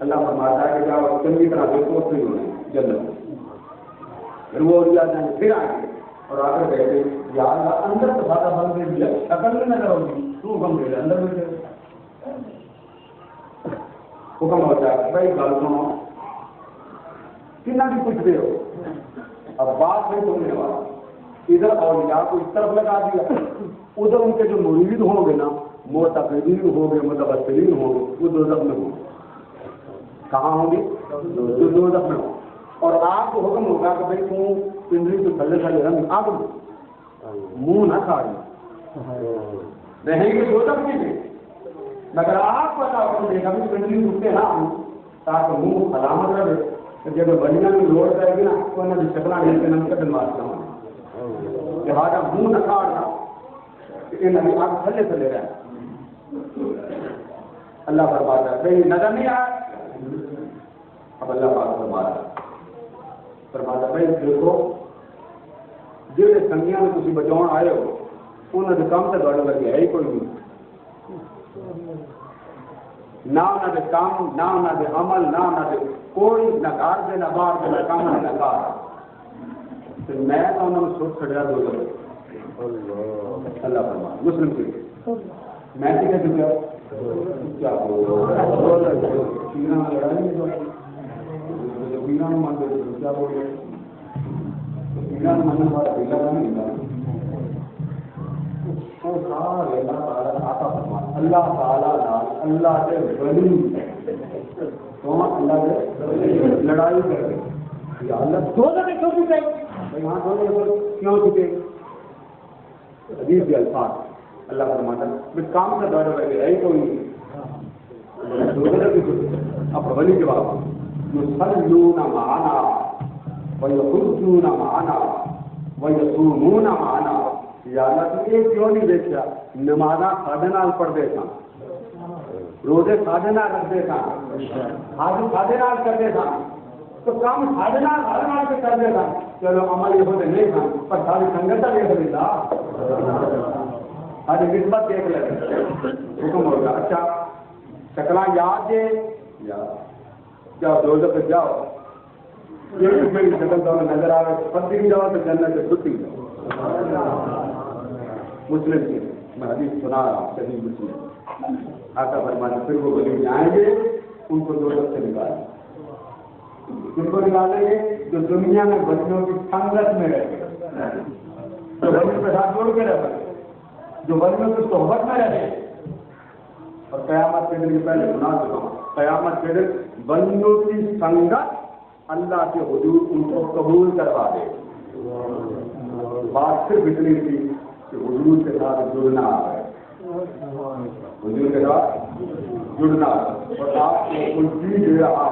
اللہ فرماتا ہے کہ جب چنگی طرح دیکھو نہیں ہونے جنت پھر وہ اور یاد جائیں پھر آئیں گے اور آ کر کہتے یا اللہ اندر تو زیادہ بند دے دیا شکل میں نظر ہوگی تو حکم دے اندر میں سے حکم ہوتا ہے بھائی گل سنو کتنا بھی کچھ دے ہو. اب بات ہے سننے والا ادھر اولیاء کو اس طرف لگا دیا, ادھر ان کے جو مرید ہوں گے نا, معتقدین ہوں گے, متبصرین ہوں گے, وہ دوزخ میں ہوں گے. کہاں ہوں گے؟ جو دوزخ میں ہوں. اور آپ کو حکم ہوگا کہ بھائی تم پنڈری تو تھلے تھلے رنگ آگ منہ نہ کھاڑی رہیں گے دوزخ میں بھی, مگر آپ پتا ہو دیکھا بھی پنڈری اٹھتے نہ ہوں تاکہ منہ سلامت رہے. جب بڑھیا میں لوٹ جائے گی نا تو انہیں بھی شکلہ نہیں کے نام کا دنواستا ہوں لہٰذا منہ نہ کھاڑنا انہیں آپ تھلے تھلے رہے. اللہ فرماتا ہے کہیں نظر نہیں آیا. اب اللہ پاک فرماتا بھائی دیکھو جہے سنگیا میں تھی بچاؤ آئے ہو انہوں نے کام سے گڑ لگے ہے ہی کوئی نہیں. نہ انہوں نے کام, نہ انہوں نے عمل, نہ انہوں نے کوئی, نہ گھر دے, نہ باہر دے, نہ کام, نہ کار. میں تو انہوں نے سوچ چڑیا دو اللہ فرما مسلم کی میں کہہ چکا کیا لڑائی پیران مان کیا بول رہے پیران ماننے والا پیلا نہیں اللہ تعالیٰ اللہ کے ولی اللہ کے لڑائی کر رہے اللہ دو دفعے کیوں چکے بھائی ہاں دو دفعے کیوں چکے حدیث کے الفاظ اللہ فرماتا ہے کام سے ڈر رہے ہے کوئی دو دفعے اب ولی جواب يصلون معنا ويحجون معنا ويصومون معنا. یا اللہ تو یہ کیوں نہیں دیکھا نمازاں ساڈے نال پڑھتے سن, روزے ساڈے نال رکھتے سن, حج ساڈے نال کرتے سن, تو کام ساڈے نال ہر نال کے کرتے سن. چلو عمل یہ ہوتے نہیں سن پر ساری سنگت دیکھ لیتا ساری نسبت دیکھ لیتے حکم ہوگا. اچھا شکلاں یاد دے جاؤ دو دفعے جاؤ میری شکل تو نظر آئے پتی بھی جاؤ تو جنت سے چھٹی جاؤ. مسلم کی میں حدیث سنا رہا ہوں صحیح مسلم آقا فرماتے پھر وہ ولی آئیں گے ان کو دو سے نکالیں. ان کو نکالیں گے جو دنیا میں بچوں کی سنگت میں رہے, جو ولیوں کے ساتھ جوڑ کے رہے, جو ولیوں کی صحبت میں رہے. اور قیامت کے دن پہلے سنا چکا ہوں قیامت کے دن بندوں کی سنگت اللہ کے حضور ان کو قبول کروا دے. بات صرف اتنی تھی کہ حضور کے ساتھ جڑنا ہے, حضور کے ساتھ جڑنا ہے. اور آپ کو کوئی چیز دے رہا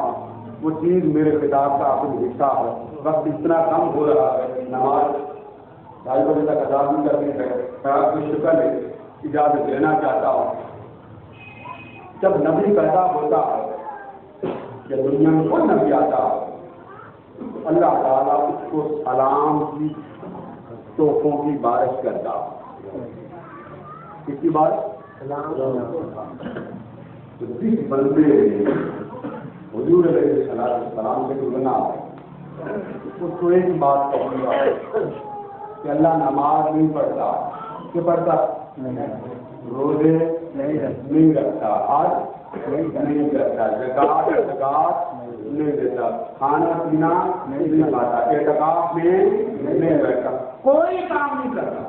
وہ چیز میرے خطاب کا اپنا حصہ ہے. وقت اتنا کم ہو رہا ہے, نماز 2:30 بجے تک ادا بھی کرنی ہے. میں آپ کو شکل اجازت دینا چاہتا ہوں جب نبی پیدا ہوتا ہے یا دنیا میں کوئی نبی آتا ہے اللہ تعالیٰ اس کو سلام کی تحفوں کی بارش کرتا. کس کی بارش؟ جس بندے حضور علیہ السلام سے جڑنا اس کو ایک بات کہوں گا کہ اللہ نماز نہیں پڑھتا, کہ پڑھتا روزے نہیں رکھتا, آج نہیں کرتا, زکات نہیں دیتا, کھانا پینا نہیں کھاتا, اعتکاف میں نہیں بیٹھتا, کوئی کام نہیں کرتا.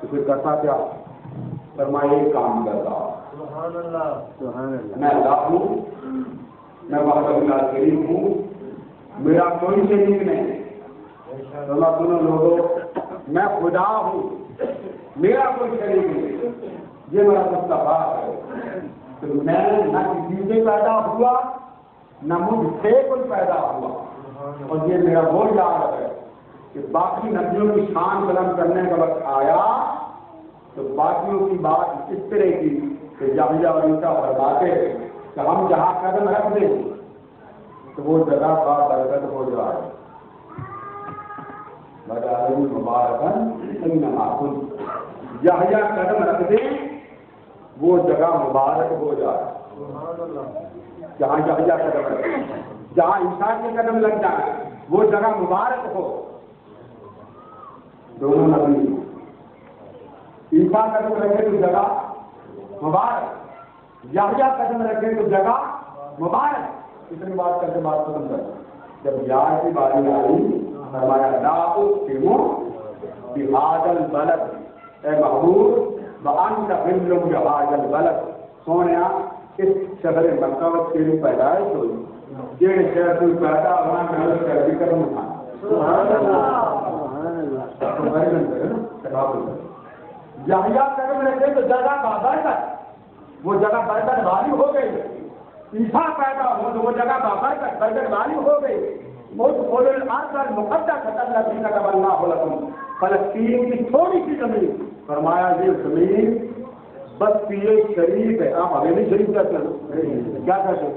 تو پھر کرتا کیا؟ فرمایا ایک کام کرتا میں اللہ ہوں, میں وحدہ اللہ شریک ہوں, میرا کوئی شریک نہیں. اللہ سنو لوگوں میں خدا ہوں, میرا کوئی شریک نہیں, یہ میرا مصطفیٰ ہے. تو میں نہ کسی سے پیدا ہوا نہ مجھ سے کوئی پیدا ہوا. اور یہ میرا وہ یاد ہے کہ باقی نبیوں کی شان بلند کرنے کا وقت آیا تو باقیوں کی بات اس طرح کی کہ یحییٰ اور عیسیٰ فرماتے کہ ہم جہاں قدم رکھ دیں تو وہ جگہ برکت ہو جائے. مبارکن انما کنت, یحییٰ قدم رکھ دیں وہ جگہ مبارک ہو جائے. جہاں یحییٰ قدم رکھے, جہاں عیسیٰ کے قدم لگ جائے وہ جگہ مبارک ہو. دونوں نبی عیسیٰ قدم رکھے تو جگہ مبارک, یحییٰ قدم رکھے تو جگہ مبارک. اتنی بات کر کے بات ختم کر جب یار کی باری آئی فرمایا لا اقسم بهذا البلد، اے محبوب وانت حل بهذا البلد، سونیا اس شہر مکہ میں تیری پیدائش ہوئی، جہے شہر تو پیدا ہونا میں شہر کی قدم اٹھانا. سبحان اللہ. یحییٰ قدم رکھے تو جگہ بابرکت، وہ جگہ برکت والی ہو گئی. عیسیٰ پیدا ہو تو وہ جگہ بابرکت برکت والی ہو گئی. مدخل الارض المقدسۃ التی كتب اللہ لکم، فلسطین کی تھوڑی سی زمین، فرمایا یہ زمین بستی شریف ہے. آپ حویلی شریف کہتے ہیں، کیا کہتے ہیں؟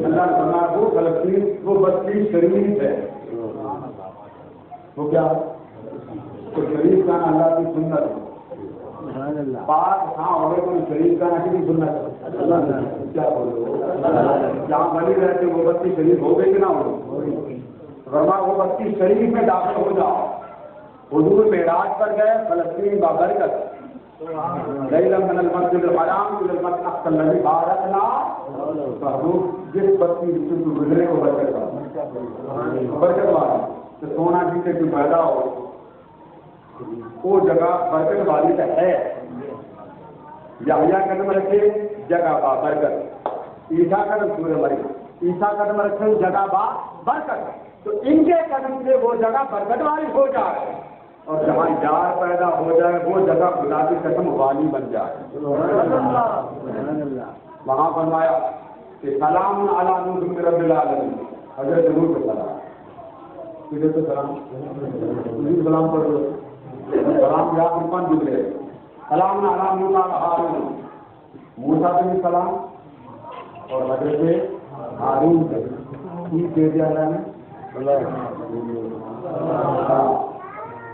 اللہ نے فرمایا وہ فلسطین وہ بستی شریف ہے. وہ کیا تو شریف کا اللہ کی سنت ہے. بات ہاں ہو گئے تو شریف کا نہ کی سنت ہے. کیا بولو جہاں بنی رہتے وہ بستی شریف ہو گئی کہ نہ ہو گئی؟ فرمایا وہ بستی شریف میں داخل ہو جاؤ. حضور معراج پر گئے، فلسطین بابرکت، لیلا من المسجد الحرام الى المسجد الاقصى الذي باركنا حضور جس بستی سے تو گزرے کو برکت والی تو سونا جی سے جو پیدا ہو وہ جگہ برکت والی تو ہے. یحییٰ قدم رکھے جگہ بابرکت، عیسیٰ قدم سورہ مریم، عیسیٰ قدم رکھے جگہ بابرکت، تو ان کے قدم سے وہ جگہ برکت والی ہو جائے اور جہاں یار پیدا ہو جائے وہ جگہ خدا کی قسم والی بن جائے. وہاں فرمایا کہ سلام علی نوح من رب العالمین، حضرت نوح کو سلام. کدھر تو سلام سلام پڑھو، سلام یا کون گزرے. سلام علی موسیٰ و ہارون، موسیٰ کو بھی سلام اور حضرت ہارون کو بھی دے دیا اللہ نے.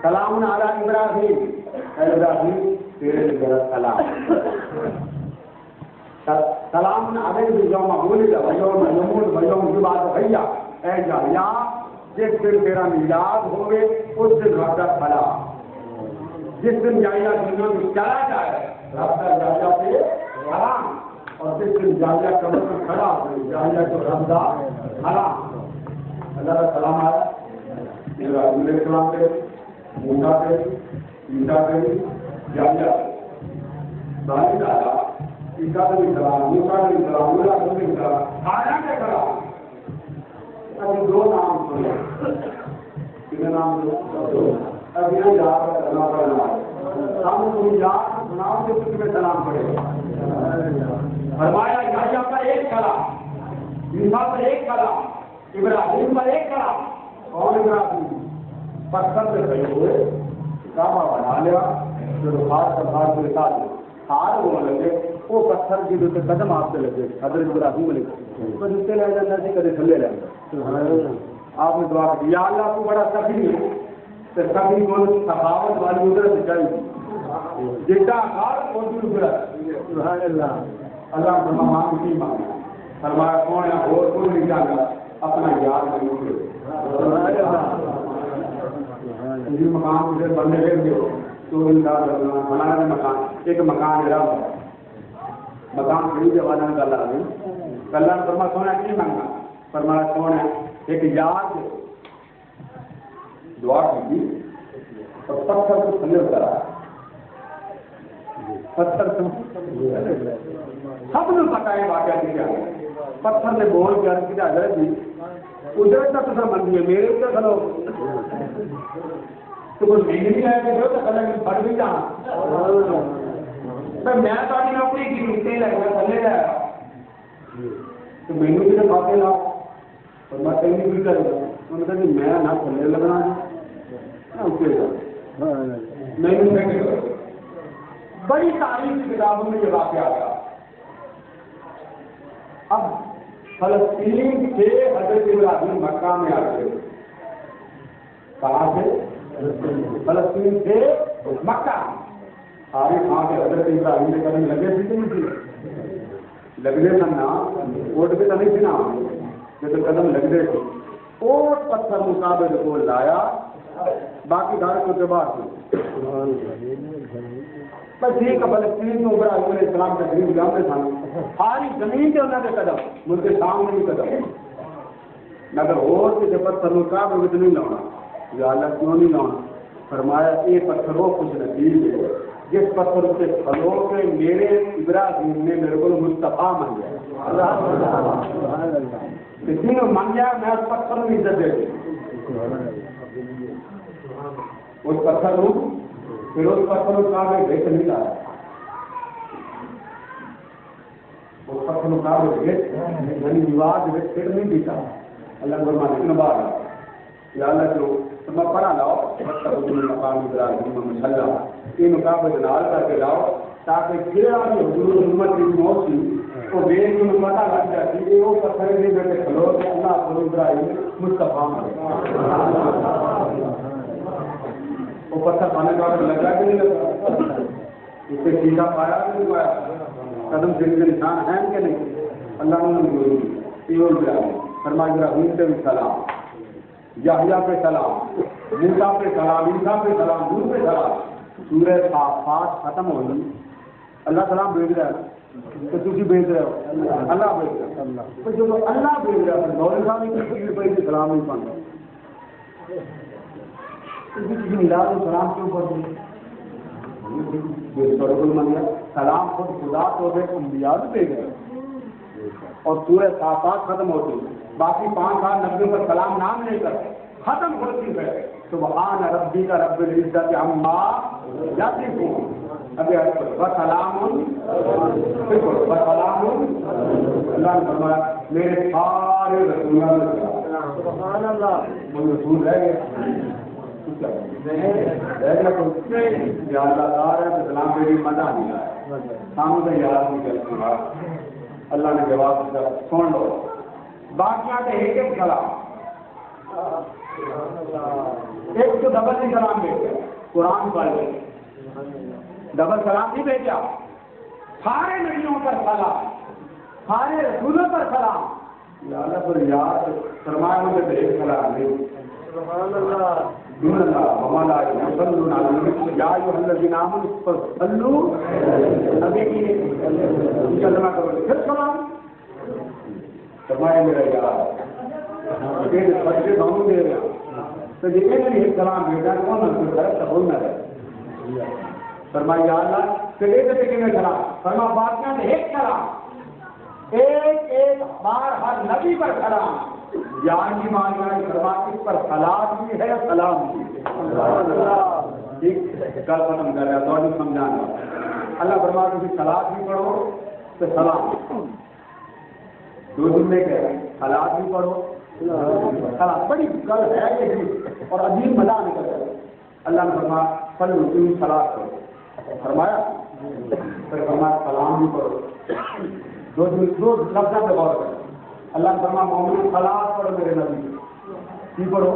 سلام علی ابراہیم، اے ابراہیم تیرے لیے سلام. سلام علیہ یوم ولد و یوم یموت و یوم یبعث حیا، اے یحییٰ جس دن تیرا میلاد ہوئے اس دن رب سلام. جس دن یحییٰ دنیا میں چلا جائے رب یحییٰ سے سلام، اور جس دن یحییٰ قبر میں کھڑا ہوئے یحییٰ کو رب سلام. اللہ کا سلام آیا ابراہیم علیہ السلام پہ، موسیٰ پہ، عیسیٰ پہ، یحییٰ بھائی دادا عیسیٰ پہ بھی سلام، موسیٰ پہ بھی سلام، اللہ پہ بھی سلام، آیا کے سلام. ابھی دو نام سنے، کتنے نام سنے؟ ابھی یاد کرنا پڑنا ہے. ہم تم یاد سناؤ کہ تم میں سلام پڑے. فرمایا یحییٰ پر ایک کلام، عیسیٰ پر ایک کلام، ابراہیم پر ایک کلام. اور ابراہیم پتھر سے کھڑے ہوئے کعبہ بنا لیا، پھر ہاتھ کے ساتھ ہار ہونے لگے. وہ پتھر کی جو قدم آپ سے لگے حضرت ابراہیم علیہ تو نیچے لے جانا جی کدے تھلے لے آپ نے دعا کی یا اللہ تو بڑا سخی ہے تو سخی کو سخاوت والی قدرت چاہیے جتنا آکار سبحان اللہ. اللہ کا مہمان کی مانگا فرمایا کون ہے اور کوئی نہیں جانا اپنا یاد نہیں ہوگی. مکان مجھے بننے لے گئے تو بنانا مکان ایک مکان میرا مکان خرید والا نے کل اللہ نے فرمایا سونا نہیں مانگا. فرمایا کون ہے ایک یاد دعا کی اور پتھر کو تھلے اترا. پتھر سب نے پتا ہے واقعہ کیا پتھر نے بول کے عرض کیا حضرت جی ادھر تک تو مندی ہے میرے ادھر کھلو تو کوئی مہنگی نہیں آئے گا تو کل پڑھ بھی جانا میں تاری نوکری کی ملتے لگ گیا تھلے لایا تو مینو بھی تو کھاتے لاؤ اور میں کہیں نہیں بھی کروں گا. انہوں نے کہا کہ میں نہ تھلے لگنا نہ اٹھے گا مینو میں بڑی تاریخ کی کتابوں میں یہ واقعہ آیا. اب فلسطین سے حضرت ابراہیم مکہ میں آتے کہاں سے؟ فلسطین سے مکہ. سارے وہاں کے حضرت ابراہیم نے قدم لگے تھے کہ نہیں تھے؟ لگنے تھا نا کوٹ پہ تو نہیں تھی نا لیکن قدم لگنے تھے. کوٹ پتھر مقابلے کو لایا باقی گھر کو کے بعد بس ٹھیک ہے. فلسطین میں ابراہیم علیہ السلام تقریب جامع تھا ساری زمین کے انہوں نے قدم ملک کے سامنے بھی قدم مگر اور کے پتھر کا نہیں لاؤنا. یا اللہ کیوں نہیں لاؤنا؟ فرمایا یہ پتھر وہ خوش نصیب ہے جس پتھر سے کھلو کے میرے ابراہیم نے میرے کو مصطفیٰ من گیا. کسی نے من گیا میں اس پتھر میں عزت دے دی. اس پتھر پھر اس پتھر کا میں بیچ نہیں لایا. اس پتھر کا یعنی وواد پھر نہیں دیتا. اللہ فرمانے بعد یا اللہ جو میں پڑھا لاؤ مقام ابراہیم مسلح یہ مقابلے نال کر کے لاؤ تاکہ جہاں بھی حضور امت کی موت تھی وہ بے کو پتہ لگ جاتی کہ وہ پتھر نہیں بیٹھے کھلو کہ اللہ حضور ابراہیم مصطفیٰ وہ پتھر پانے کا لگا کہ نہیں لگا اس سے سیدھا پایا کہ نہیں پایا قدم سے انسان ہے کہ نہیں. اللہ نے فرمایا ابراہیم پہ بھی سلام یحییٰ پہ سلام موسیٰ پہ سلام عیسیٰ پہ سلام نوح پہ سلام. سورہ صافات ختم ہو گئی. اللہ سلام بھیج رہا ہے تو تھی بھیج رہے ہو اللہ بھیج رہا ہے. تو جو اللہ بھیج رہا ہے مولوی صاحب کی پیڑ پہ سلام نہیں پڑھنا. کسی ملاد سلام کیوں پڑھتے ہیں؟ سلام خود خدا تو انبیاء بھی بھیج رہے ہیں اور سورہ صافات ختم ہوتی ہے. باقی 590 پر سلام نام لے کر ختم ہوتی ہے. سبحان ربی کا رب العزت عما یصفون. ابھی وسلام وسلام اللہ نے فرمایا میرے سارے رسولوں نے سبحان اللہ وہ رسول رہ گئے اللہ تعالیٰ ہے سلام میری مزہ نہیں آیا سامنے تو یاد نہیں کرتا. اللہ نے جواب دیا سن لو باقیاں تو ایک ایک سلام ایک تو ڈبل نہیں سلام بھیجا قرآن والے ڈبل سلام نہیں بھیجا. سارے نبیوں پر سلام سارے رسولوں پر سلام. اللہ پر یاد فرمایا مجھے تو ایک سلام نہیں. سبحان اللہ دون اللہ ومالا یصلون علی النبی یا ایھا الذین آمنوا صلوا نبی کی کلمہ کرو پھر سلام. فرمایا میرا یار یہ بچے دونوں دے رہے تو یہ ایک سلام بھیجا کون نہ بولنا رہے. فرمایا یا اللہ پھر ایک میں سلام فرما باقیاں نے ایک سلام ایک ایک بار ہر نبی پر سلام. یار کی مانگا فرما اس پر سلام بھی ہے سلام بھی ٹھیک کل ختم کر رہا تو نہیں سمجھانا. اللہ فرما تم سلاد بھی پڑھو تو سلام دو دن میں کہہ رہے سلاد بھی پڑھو سلام بڑی گل ہے یہ اور عجیب مزہ نکل رہا ہے. اللہ نے فرمایا پڑھو تم سلاد پڑھو فرمایا پھر فرمایا سلام بھی پڑھو. دو لفظوں پہ غور کرو. اللہ نے فرمایا مومن سلاد پڑھو میرے نبی کی پڑھو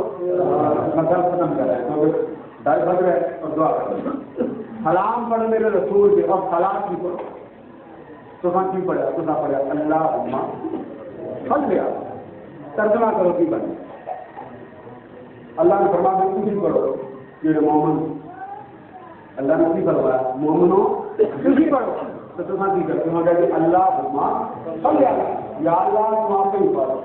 مطلب ختم کر رہا ہے کیونکہ ڈر بج رہے اور دعا کرو. سلام پڑھو میرے رسول کے اور سلاد بھی پڑھو تو ہاں کی پڑھا تو نہ پڑھا اللہ پڑھ لیا ترجمہ کرو کی بنے. اللہ نے فرمایا تم بھی پڑھو میرے مومن. اللہ نے کی فرمایا مومنو تم بھی پڑھو تو تم کی کرتے ہو کہ اللہ صلی یا اللہ تم آپ پہ ہی پڑھو.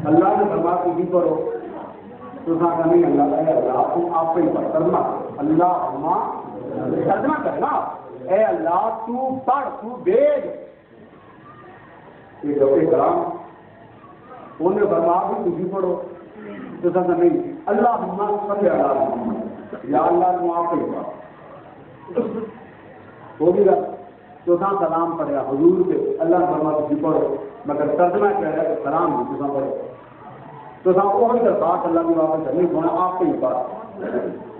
اللہ نے فرمایا تم بھی پڑھو تو نہیں اللہ اللہ تم آپ پہ ہی پڑھ کرنا اللہ ترجمہ کرنا اے اللہ تو پڑھ تو بھیج. یہ کلام انہیں فرمایا بھی تم بھی پڑھو تو نہیں اللہ صلی اللہ یا اللہ تم آپ پہ ہی پڑھ ہو بھی گا تو سلام پڑھا حضور کے اللہ فرمایا تم پڑھو مگر ترجمہ کہہ رہا ہے کہ سلام بھی تو پڑھو تو وہی درخواست اللہ کی واپس کرنی ہونا آپ پہ ہی پڑھ.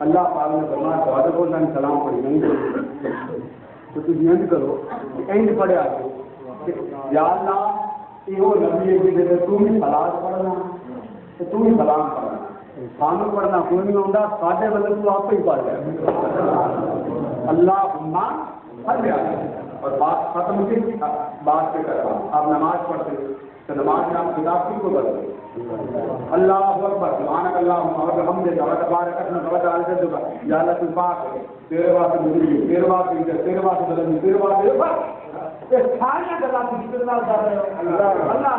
اللہ پاک نے فرمایا تو بولنا سلام پڑھی نہیں تو تم یہ کرو کہ اینڈ پڑھے آ کے یا اللہ یہ نبی کی جگہ تم ہی سلاد پڑھنا تو تم ہی سلام پڑھنا سانو پڑھنا کوئی نہیں ہوتا ساڈے بندے تو آپ پہ ہی پڑھ جائے. اللہ پڑھ لیا اور بات ختم کی بات پہ کر رہا ہوں. آپ نماز پڑھتے تو نماز میں آپ کتاب کی کو بدلتے اللہ اکبر سبحانک اللہم وبحمدک وتبارک اسمک وتعالی جدک یا اللہ تو پاک ہے تیرے واسطے مجھے تیرے واسطے تیرے واسطے بدلنی تیرے واسطے یہ ساری گلا کتنا کر رہے ہو اللہ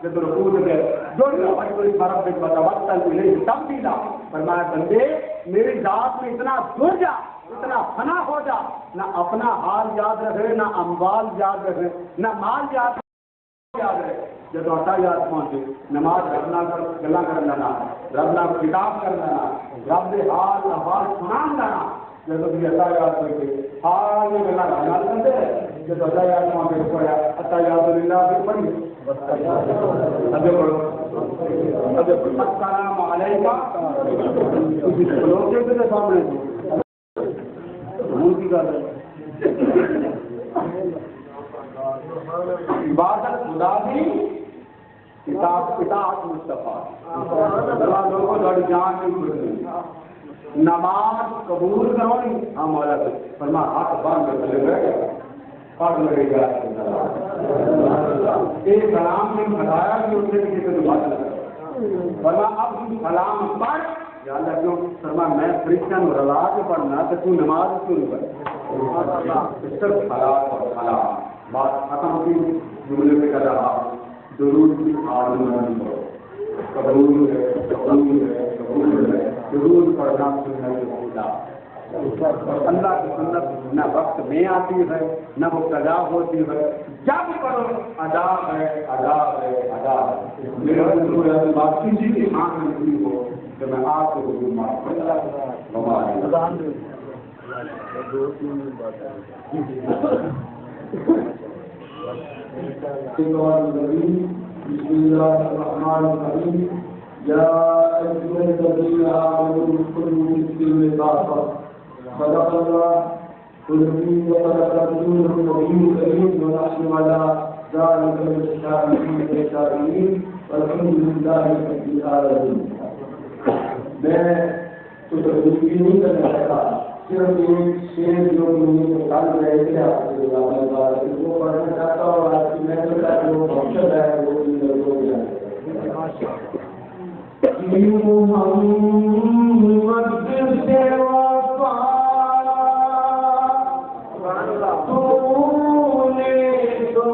جب رکوع کے جو کوئی فرق ایک وقت ملے تب بھی لا فرمایا بندے میری ذات میں اتنا جڑ جا اتنا فنا ہو جا نہ اپنا حال یاد رکھے نہ اموال یاد رکھے نہ مال یاد رکھے جب آٹا یاد پہنچے نماز رب نہ گلا کرنا رب نہ کتاب کرنا رب دے حال احوال سنان دینا جب بھی اتا یاد کرتے حال یہ گلا یاد کرتے جب اتا یاد پہنچے پڑھا اتا یاد للہ پھر پڑھی السلام علیکم لوگ کے سامنے عبادت خدا کی اطاعت مصطفیٰ لوگوں کو جان نہیں نماز قبول کرو نہیں ہاں مولا سے فرما ہاتھ باندھ کر چلے گئے پڑھ لگے گا ایک سلام نے بتایا کہ اس نے کسی کو بات لگا فرما اب سلام پڑھ یا اللہ کیوں فرما میں کرسچن اور اللہ کے پڑھنا تو تو نماز کیوں نہیں پڑھ صرف حالات اور حالات بات ختم کی جملے میں کر رہا درود کی آرزو قبول ہے قبول ہے قبول ہے درود پڑھنا سنت خدا اللہ کی سنت نہ وقت میں آتی ہے نہ وہ قضا ہوتی ہے جب پڑھو ادا ہے ادا ہے ادا ہے میرا بات کسی کی آنکھ میں نہیں ہو کہ میں آپ کو حضور معاف بسم اللہ الرحمن الرحیم یا ایھا الذین آمنوا اذکروا بالذکر کافۃ صدق اللہ العظیم وصدق رسولہ النبی الکریم ونحن علی ذلک من الشاہدین والحمد للہ رب العالمین. میں تو تقریر نہیں کرنا چاہتا صرف ایک شعر جو مجھے کل رہے تھے آپ سے وہ پڑھنا چاہتا ہوں اور آپ کی محنت کا جو مقصد ہے وہ ہو جائے. محمد سے وفا تو نے تو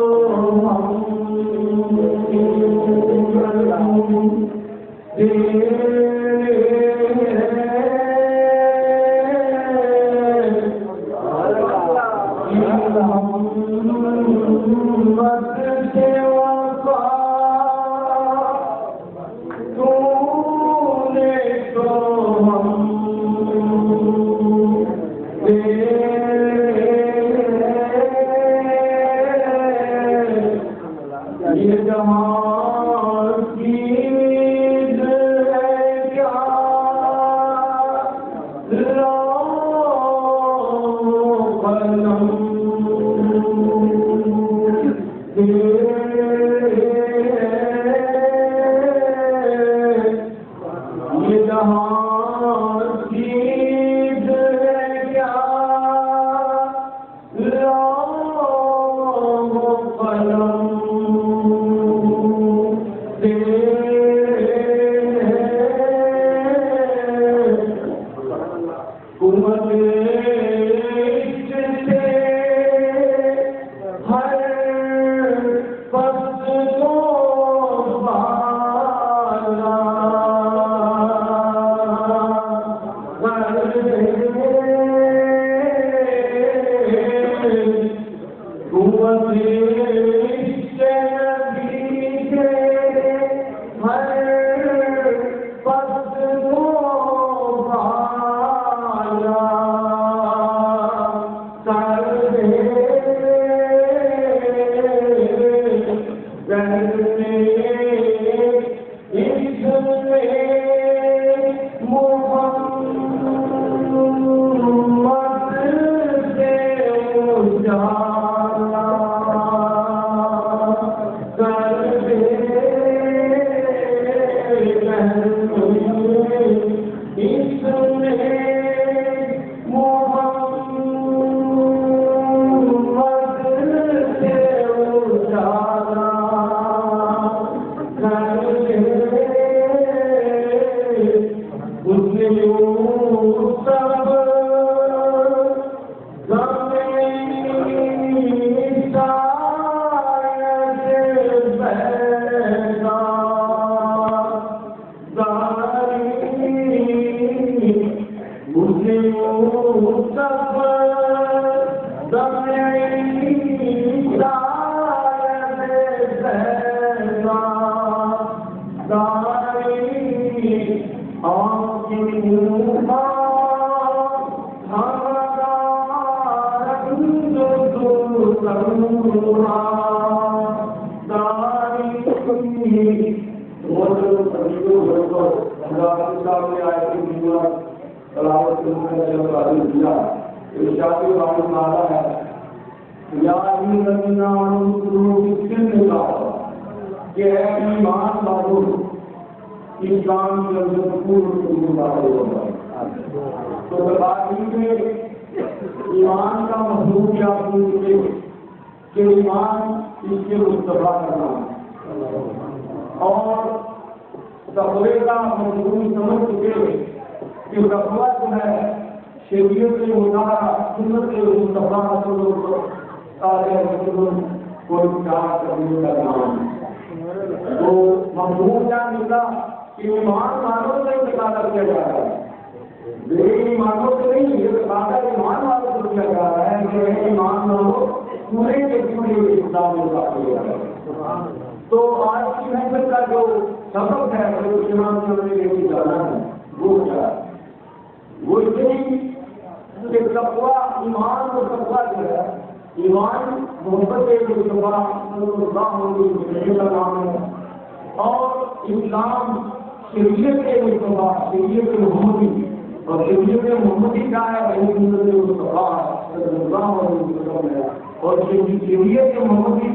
Sa ایمان کا مضمون کیا پوچھتے کہ ایمان اس کے مصطفیٰ کرنا اور تقوی کا مضمون سمجھ چکے کہ تقوی جو ہے شریعت مطالعہ سنت مصطفیٰ کو انکار کرنے کا نام تو مضمون کیا ملا کہ ایمان والوں سے انتقال کیا جا رہا ہے، بے ایمانوں سے نہیں، یہ تقاضا ایمان والوں سے کیا جا رہا ہے کہ ایمان والوں پورے کے پورے اسلام میں داخل ہو رہا ہے۔ تو آج کی محفل کا جو سبب ہے وہ ایمان سے ہمیں لے کے جانا ہے، وہ کیا ہے؟ وہ یہی کہ تقویٰ ایمان اور تقویٰ جو ہے، ایمان محبت مصطفیٰ صلی اللہ علیہ وسلم کا نام ہے اور اسلام شریعت مصطفیٰ شریعت محمدی اور شریعت محمدی کا ہے وہ سنت مصطفیٰ صلی اللہ علیہ وسلم ہے اور شریعت محمدی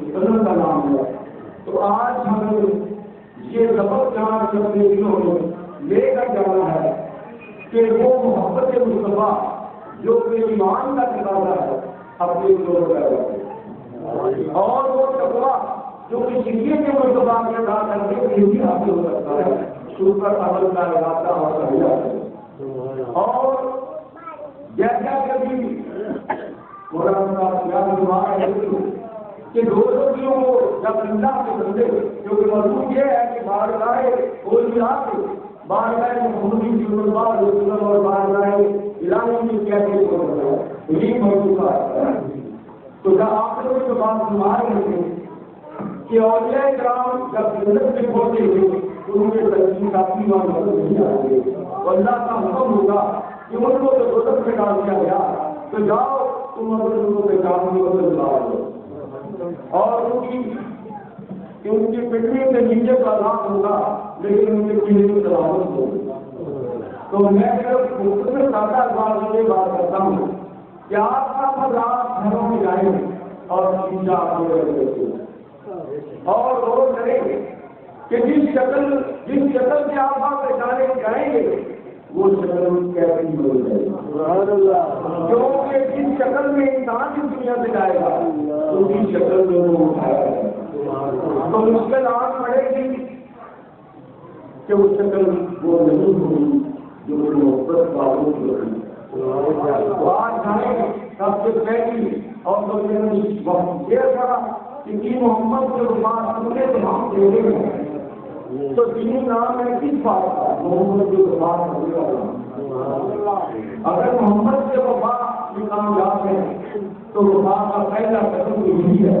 رسول کا نام ہے۔ تو آج ہمیں یہ سبق جہاں لے کر جانا ہے کہ وہ محبت مصطفیٰ جو کہ ایمان کا تقاضا ہے اپنے دور پر اور وہ تقویٰ جو کہ شریعت مصطفیٰ کے ساتھ کر کے بھی حاصل ہو سکتا ہے، اس پر عمل کا ارادہ اور سمجھا اور جیسا کبھی مولانا صاحب کہ دوستوں کو جب اللہ کے بندے جو کہ مضمون یہ ہے کہ باہر گاہے کوئی آ کے باہر گاہے محمدی صلی اللہ علیہ وسلم اور باہر گاہے الہی کی کیسے ہو رہا ہے یہی موضوع ہے۔ تو جب آپ لوگ جو بات سنا رہے تھے کہ اولیاء کرام جب جنت میں پہنچے ہوئے ان کے ترجیح کافی وہاں مدد نہیں آتے تو اللہ کا حکم ہوگا کہ ان کو تو دوزخ میں ڈال دیا گیا تو جاؤ تم اگر ان کو پہچان میں بدل لاؤ اور ان کی پٹری کے نیچے کا نام ہوگا لیکن ان کے پیڑھی میں سلامت ہوگی۔ تو میں صرف مختصر سادہ الفاظ میں بات کرتا ہوں کہ آپ کا مذاق گھروں میں جائیں اور شیشہ اور غور کریں کہ جس شکل سے آپ پہچانے جائیں گے وہ شکل کیسی ہو جائے گی، کیونکہ جس شکل میں انسان اس دنیا سے جائے گا اسی شکل میں وہ اٹھایا جائے گا تو مشکل آن پڑے گی کہ وہ شکل وہ نہیں ہوگی جو محبت والوں کی ہوگی۔ آج جائیں سب سے پہلی اور یہ تھا کہ محمد کے بعد سننے تو ہم دے رہے ہیں تو دینی نام ہے کس بات کا؟ محمد کے بعد اگر محمد کے وفا یہ کامیاب ہے تو وفا کا پہلا قدم یہی ہے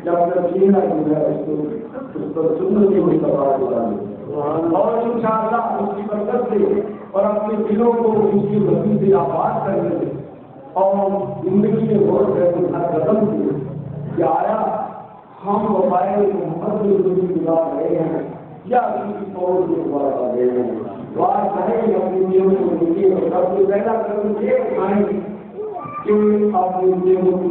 جب تک جینا جو ہے اس پر سننے کی ہوئی اور انشاءاللہ اس کی برکت سے اور اپنے دلوں کو اس کی وسیع سے آباد کرنے اور زندگی میں غور کرنے کا قدم سے کہ آیا ہم وفائے محمد کی زندگی گزار رہے ہیں یا کسی اور کو گزار رہے ہیں۔ بات کریں کہ اپنی نیموں کو دیکھیے اور سب سے پہلا قدم یہ اٹھائیں کہ اپنی نیموں کو